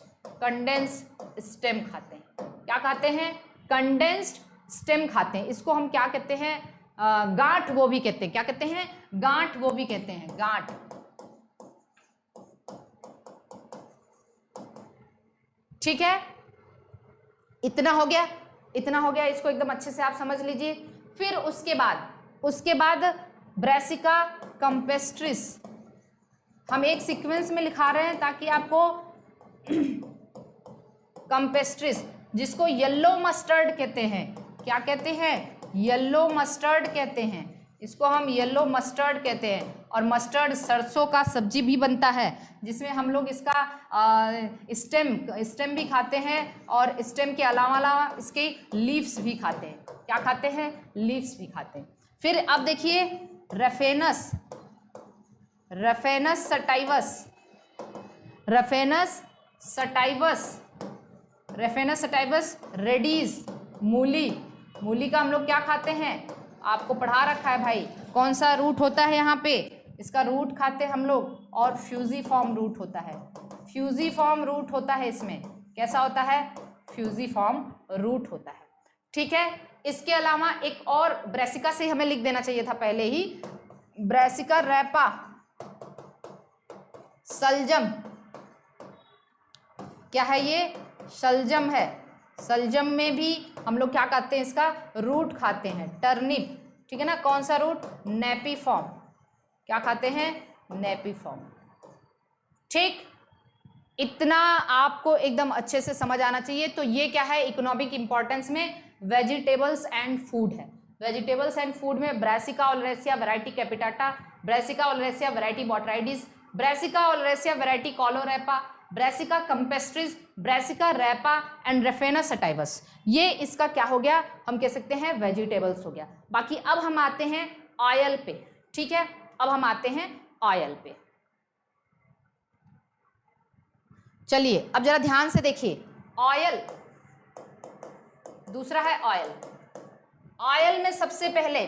स्टेम खाते हैं। क्या खाते हैं, कंडेंस्ड स्टेम खाते हैं। इसको हम क्या कहते हैं, गांठ गोभी कहते हैं। क्या कहते हैं, गांठ गोभी कहते हैं, गांठ। ठीक है, इतना हो गया, इतना हो गया, इसको एकदम अच्छे से आप समझ लीजिए। फिर उसके बाद ब्रासिका कैम्पेस्ट्रिस हम एक सीक्वेंस में लिखा रहे हैं ताकि आपको कैम्पेस्ट्रिस जिसको येलो मस्टर्ड कहते हैं, क्या कहते हैं, येलो मस्टर्ड कहते हैं, इसको हम येलो मस्टर्ड कहते हैं। और मस्टर्ड सरसों का सब्जी भी बनता है जिसमें हम लोग इसका स्टेम भी खाते हैं और स्टेम के अलावा इसके लीव्स भी खाते हैं। क्या खाते हैं, लीव्स भी खाते हैं। फिर अब देखिए रफेनस सटाइवस, रेफेनस सटाइवस, रेडीज, मूली का हम लोग क्या खाते हैं, आपको पढ़ा रखा है भाई, कौन सा रूट होता है यहाँ पे, इसका रूट खाते हैं हम लोग। और फ्यूजीफॉर्म रूट होता है, फ्यूजीफॉर्म रूट होता है इसमें, कैसा होता है, फ्यूजीफॉर्म रूट होता है। ठीक है, इसके अलावा एक और ब्रासिका से हमें लिख देना चाहिए था पहले ही, ब्रासिका रैपा सलजम, क्या है ये, शलजम है। शलजम में भी हम लोग क्या खाते हैं, इसका रूट खाते हैं, टर्निप, ठीक है ना। कौन सा रूट, नेपीफॉर्म, क्या खाते हैं, नेपीफॉर्म। ठीक, इतना आपको एकदम अच्छे से समझ आना चाहिए। तो ये क्या है, इकोनॉमिक इंपॉर्टेंस में वेजिटेबल्स एंड फूड है। वेजिटेबल्स एंड फूड में brassica oleracea variety capitata, brassica oleracea variety botrytis, brassica oleracea variety caulorapa, brassica campestris, brassica rapa and raphanus sativus. ये इसका क्या हो गया, हम कह सकते हैं वेजिटेबल्स हो गया। बाकी अब हम आते हैं ऑयल पे, ठीक है, अब हम आते हैं ऑयल पे। चलिए अब जरा ध्यान से देखिए, ऑयल, दूसरा है ऑयल। ऑयल में सबसे पहले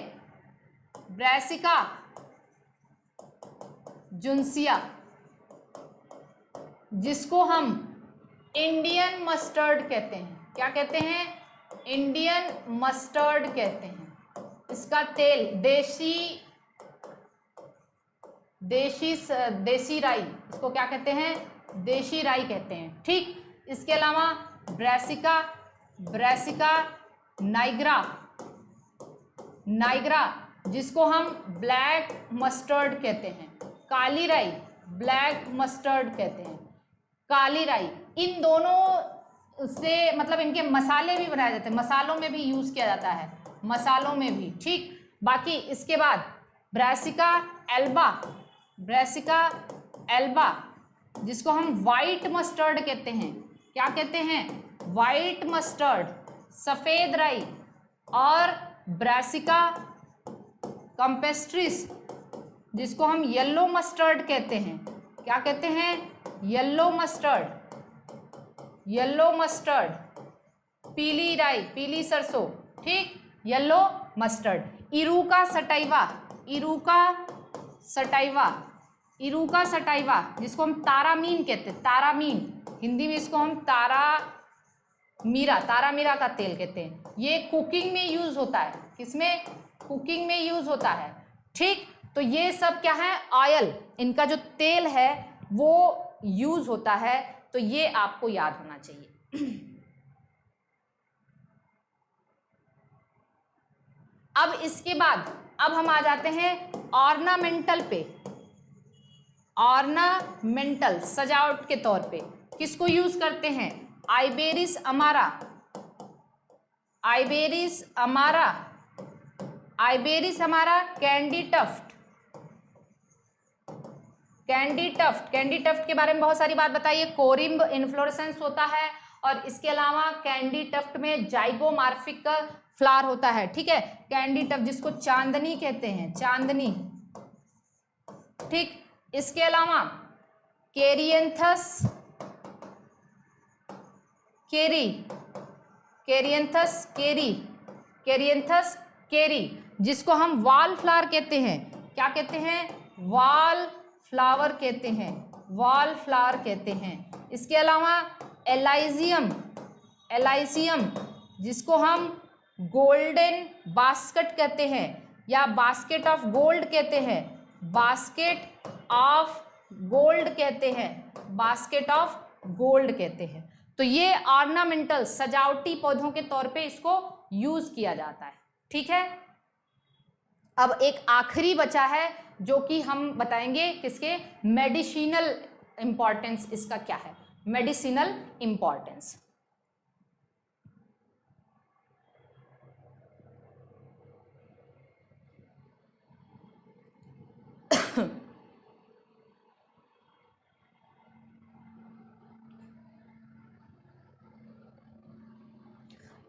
ब्रासिका जुन्सिया, जिसको हम इंडियन मस्टर्ड कहते हैं, क्या कहते हैं, इंडियन मस्टर्ड कहते हैं। इसका तेल देशी राई, इसको क्या कहते हैं, देशी राई कहते हैं। ठीक, इसके अलावा ब्रासिका नाइग्रा, जिसको हम ब्लैक मस्टर्ड कहते हैं। काली राई, ब्लैक मस्टर्ड कहते हैं, काली राई। इन दोनों से मतलब इनके मसाले भी बनाए जाते हैं, मसालों में भी यूज किया जाता है, मसालों में भी। ठीक, बाकी इसके बाद ब्रासिका एल्बा, जिसको हम वाइट मस्टर्ड कहते हैं, क्या कहते हैं, वाइट मस्टर्ड, सफेद राई। और ब्रासिका कैम्पेस्ट्रिस, जिसको हम येलो मस्टर्ड कहते हैं, क्या कहते हैं, येलो मस्टर्ड, पीली राई, पीली सरसों, ठीक, येलो मस्टर्ड। इरूका सटाइवा, जिसको हम तारामीन कहते हैं, तारामीन, हिंदी में इसको हम तारामीरा का तेल कहते हैं। ये कुकिंग में यूज होता है, किसमें, कुकिंग में यूज होता है। ठीक, तो ये सब क्या है, ऑयल, इनका जो तेल है वो यूज होता है, तो ये आपको याद होना चाहिए। अब इसके बाद अब हम आ जाते हैं ऑर्नामेंटल पे। ऑर्नामेंटल, सजावट के तौर पे किसको यूज करते हैं, आइबेरिस अमारा, कैंडी टफ्ट के बारे में बहुत सारी बात बताइए। कोरिम्ब इन्फ्लोरेसेंस होता है और इसके अलावा कैंडी टफ्ट में जाइगोमार्फिक फ्लावर होता है। ठीक है, कैंडी टफ्ट जिसको चांदनी कहते हैं, चांदनी। ठीक, इसके अलावा कैरियंथस केरी, जिसको हम वाल फ्लावर कहते हैं, क्या कहते हैं, वाल फ्लावर कहते हैं। इसके अलावा एलाइजियम, जिसको हम गोल्डन बास्केट कहते हैं या बास्केट ऑफ गोल्ड कहते हैं, बास्केट ऑफ गोल्ड कहते हैं। तो तो ये ऑर्नामेंटल सजावटी पौधों के तौर पे इसको यूज किया जाता है। ठीक है, अब एक आखिरी बचा है जो कि हम बताएंगे किसके, मेडिसिनल इंपॉर्टेंस इसका क्या है, मेडिसिनल इंपॉर्टेंस।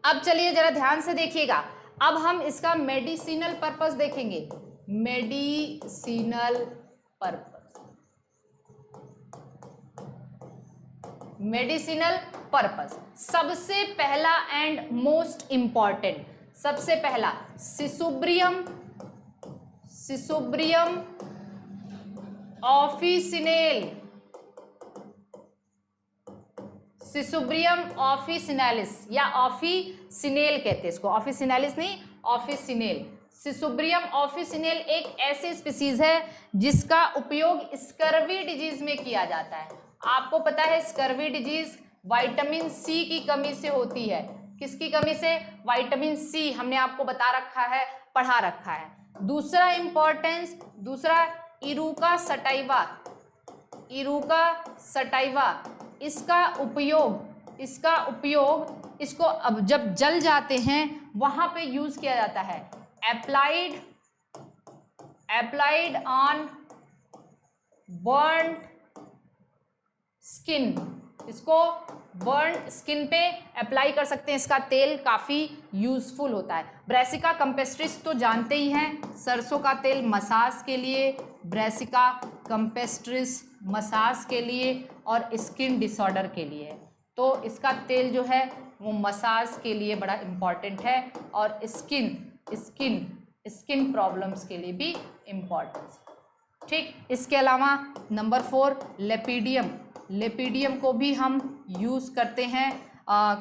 अब चलिए जरा ध्यान से देखिएगा, अब हम इसका मेडिसिनल पर्पस देखेंगे। मेडिसिनल पर्पस, मेडिसिनल पर्पस सबसे पहला एंड मोस्ट इंपॉर्टेंट, सबसे पहला सिसुब्रियम, सिसुब्रियम ऑफिसिनेल, सिसुब्रियम ऑफिसिनेलिस या ऑफिसिनेल कहते हैं इसको, ऑफिसिनेलिस नहीं ऑफिसिनेल। सिसुब्रियम ऑफिसिनेल एक ऐसी स्पीसीज है जिसका उपयोग स्कर्वी डिजीज में किया जाता है। आपको पता है स्कर्वी डिजीज विटामिन सी की कमी से होती है। किसकी कमी से, विटामिन सी, हमने आपको बता रखा है, पढ़ा रखा है। दूसरा इंपॉर्टेंस, दूसरा इरुका सटाइवा, इरुका सटाइवा, इसका उपयोग इसको अब जब जल जाते हैं वहां पे यूज किया जाता है। अप्लाइड ऑन बर्न्ड स्किन, इसको बर्न्ड स्किन पे अप्लाई कर सकते हैं। इसका तेल काफी यूजफुल होता है। ब्रेसिका कंपेस्ट्रिस तो जानते ही हैं, सरसों का तेल मसाज के लिए, ब्रेसिका कंपेस्ट्रिस मसाज के लिए और स्किन डिसऑर्डर के लिए। तो इसका तेल जो है वो मसाज के लिए बड़ा इम्पॉर्टेंट है और स्किन प्रॉब्लम्स के लिए भी इम्पॉर्टेंट। ठीक, इसके अलावा नंबर 4 लेपिडियम, लेपिडियम को भी हम यूज़ करते हैं।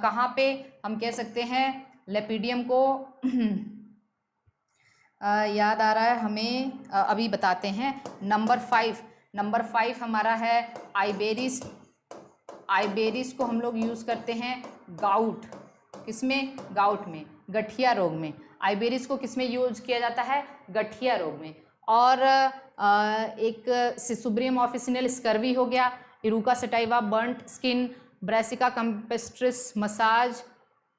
कहाँ पे हम कह सकते हैं लेपिडियम को याद आ रहा है हमें, अभी बताते हैं। नंबर 5 हमारा है आइबेरिस, आइबेरिस को हम लोग यूज़ करते हैं गाउट, किसमें, गाउट में, गठिया रोग में। आइबेरिस को किसमें यूज किया जाता है, गठिया रोग में। और एक सिसुब्रियम ऑफिसिनेल स्कर्वी हो गया, eruca sativa burnt skin, brassica campestris massage,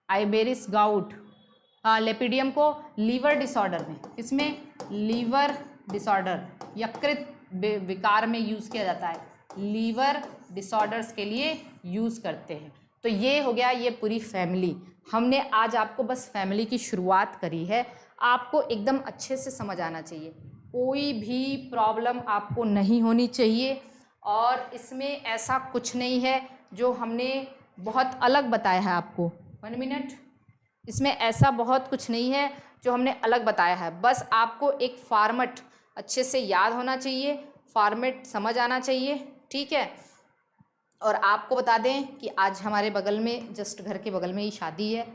iberis gout. Lepidium को लीवर डिसऑर्डर में, इसमें लीवर डिसऑर्डर, यकृत विकार में यूज़ किया जाता है, लीवर डिसऑर्डर्स के लिए यूज़ करते हैं। तो ये हो गया ये पूरी फैमिली। हमने आज आपको बस फैमिली की शुरुआत करी है, आपको एकदम अच्छे से समझ आना चाहिए, कोई भी प्रॉब्लम आपको नहीं होनी चाहिए। और इसमें ऐसा कुछ नहीं है जो हमने बहुत अलग बताया है आपको, 1 मिनट, इसमें ऐसा बहुत कुछ नहीं है जो हमने अलग बताया है। बस आपको एक फॉर्मेट अच्छे से याद होना चाहिए, फॉर्मेट समझ आना चाहिए। ठीक है, और आपको बता दें कि आज हमारे बगल में, जस्ट घर के बगल में ही शादी है,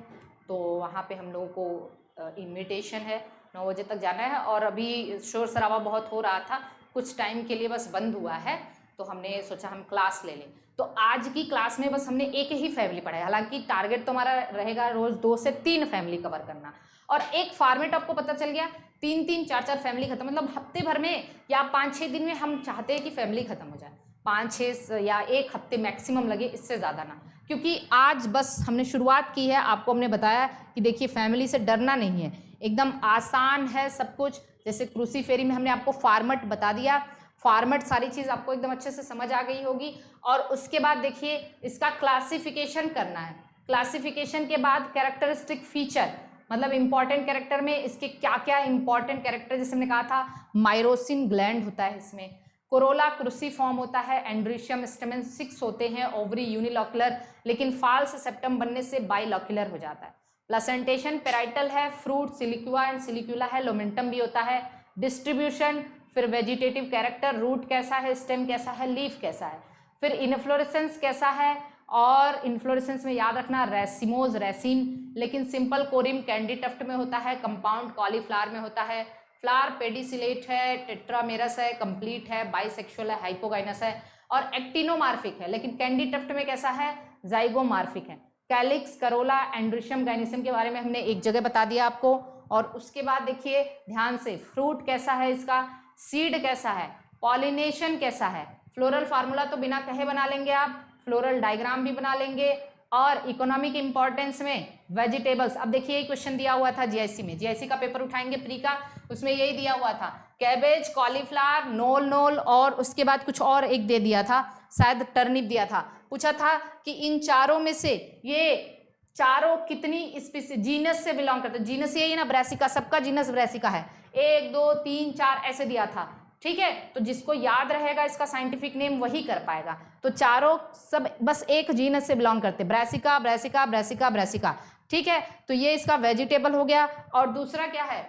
तो वहाँ पे हम लोगों को इनविटेशन है, 9 बजे तक जाना है। और अभी शोर शराबा बहुत हो रहा था, कुछ टाइम के लिए बस बंद हुआ है, तो हमने सोचा हम क्लास ले लें। तो आज की क्लास में बस हमने एक ही फैमिली पढ़ा है, हालांकि टारगेट तो हमारा रहेगा रोज़ 2 से 3 फैमिली कवर करना। और एक फॉर्मेट आपको पता चल गया, 3-3, 4-4 फैमिली खत्म, मतलब हफ्ते भर में या 5-6 दिन में हम चाहते हैं कि फैमिली खत्म हो जाए, 5-6 या 1 हफ्ते मैक्सिमम लगे, इससे ज़्यादा ना। क्योंकि आज बस हमने शुरुआत की है, आपको हमने बताया कि देखिए फैमिली से डरना नहीं है, एकदम आसान है सब कुछ। जैसे क्रूसीफेरी में हमने आपको फॉर्मेट बता दिया, फॉर्मेट सारी चीज़ आपको एकदम अच्छे से समझ आ गई होगी। और उसके बाद देखिए इसका क्लासिफिकेशन करना है, क्लासिफिकेशन के बाद कैरेक्टरिस्टिक फीचर, मतलब इंपॉर्टेंट कैरेक्टर में इसके क्या क्या इंपॉर्टेंट कैरेक्टर, जैसे हमने कहा था माइरोसिन ग्लैंड होता है इसमें, कोरोला क्रूसीफॉर्म होता है, एंड्रीशियम स्टेमन 6 होते हैं, ओवरी यूनिलॉक्युलर, लेकिन फाल्स सेप्टम बनने से बाइलॉक्युलर हो जाता है। प्लेसेंटेशन पेराइटल है, फ्रूट सिलिक्युआ एंड सिलिक्युला है, लोमेंटम भी होता है। डिस्ट्रीब्यूशन, फिर वेजिटेटिव कैरेक्टर, रूट कैसा है, स्टेम कैसा है, लीफ कैसा है, फिर इन्फ्लोरेसेंस कैसा है। और इन्फ्लोरेसेंस में याद रखना रेसिमोज, रेसिन, लेकिन सिंपल कोरिम कैंडी टफ्ट में होता है, कंपाउंड कॉलीफ्लावर में होता है। फ्लावर पेडिसिलेट है, टेट्रामेरस है, कंप्लीट है, बाइसेक्सुअल है, हाइपोगाइनस है और एक्टिनोमार्फिक है। लेकिन कैंडी टफ्ट में कैसा है, जाइगोमार्फिक है। कैलिक्स, करोला, एंड्रीशियम, गाइनिशियम के बारे में हमने एक जगह बता दिया आपको। और उसके बाद देखिए ध्यान से, फ्रूट कैसा है इसका, सीड कैसा है, पॉलिनेशन कैसा है, फ्लोरल फार्मूला तो बिना कहे बना लेंगे आप, फ्लोरल डायग्राम भी बना लेंगे, और इकोनॉमिक इंपॉर्टेंस में वेजिटेबल्स। अब देखिए ये क्वेश्चन दिया हुआ था जीआईसी में, जीआईसी का पेपर उठाएंगे प्री का, उसमें यही दिया हुआ था, कैबेज, कॉलीफ्लावर, नोल नोल, और उसके बाद कुछ और एक दे दिया था, शायद टर्निप दिया था। पूछा था कि इन चारों में से ये चारों कितनी स्पीसीज जीनस से बिलोंग करते हैं। जीनस यही है ना, ब्रासिका, सबका जीनस ब्रासिका है, 1 2 3 4 ऐसे दिया था। ठीक है, तो जिसको याद रहेगा इसका साइंटिफिक नेम वही कर पाएगा। तो चारों सब बस एक जीनस से बिलोंग करते, ब्रासिका ब्रासिका ब्रासिका ब्रासिका। ठीक है, तो ये इसका वेजिटेबल हो गया। और दूसरा क्या है,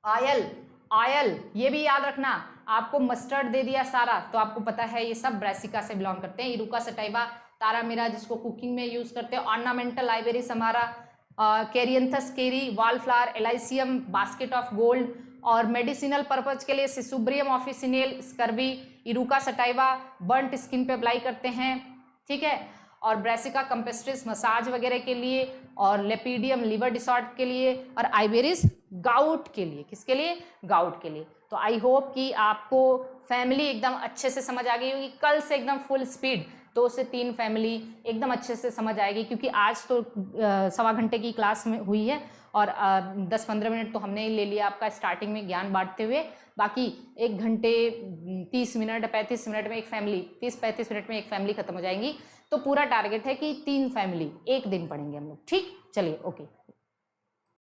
आयल, आयल ये भी याद रखना, आपको मस्टर्ड दे दिया सारा, तो आपको पता है ये सब ब्रासिका से बिलोंग करते हैं। इरुका सटाइवा, तारामीरा जिसको कुकिंग में यूज करते हैं, ऑर्नामेंटल आइवेरिस हमारा, कैरियंथस केरी, वालफ्लावर, एलाइसियम, बास्केट ऑफ गोल्ड, और मेडिसिनल पर्पज के लिए सिसुब्रियम ऑफिसिनेल, स्कर्वी, इरुका सटाइवा बर्न्ट स्किन पे अप्लाई करते हैं। ठीक है, और ब्रासिका कंपेस्ट्रिस मसाज वगैरह के लिए, और लेपीडियम लिवर डिसऑर्डर के लिए, और आइवेरिस गाउट के लिए। किसके लिए, गाउट के लिए। तो आई होप कि आपको फैमिली एकदम अच्छे से समझ आ गई होगी। कल से एकदम फुल स्पीड 2 से 3 फैमिली एकदम अच्छे से समझ आएगी, क्योंकि आज तो 1.25 घंटे की क्लास में हुई है, और 10-15 मिनट तो हमने ले लिया आपका स्टार्टिंग में ज्ञान बांटते हुए। बाकी 1 घंटे 30 मिनट 35 मिनट में एक फैमिली, 30-35 मिनट में एक फैमिली खत्म हो जाएंगी। तो पूरा टारगेट है कि 3 फैमिली एक दिन पढ़ेंगे हम लोग। ठीक, चलिए ओके।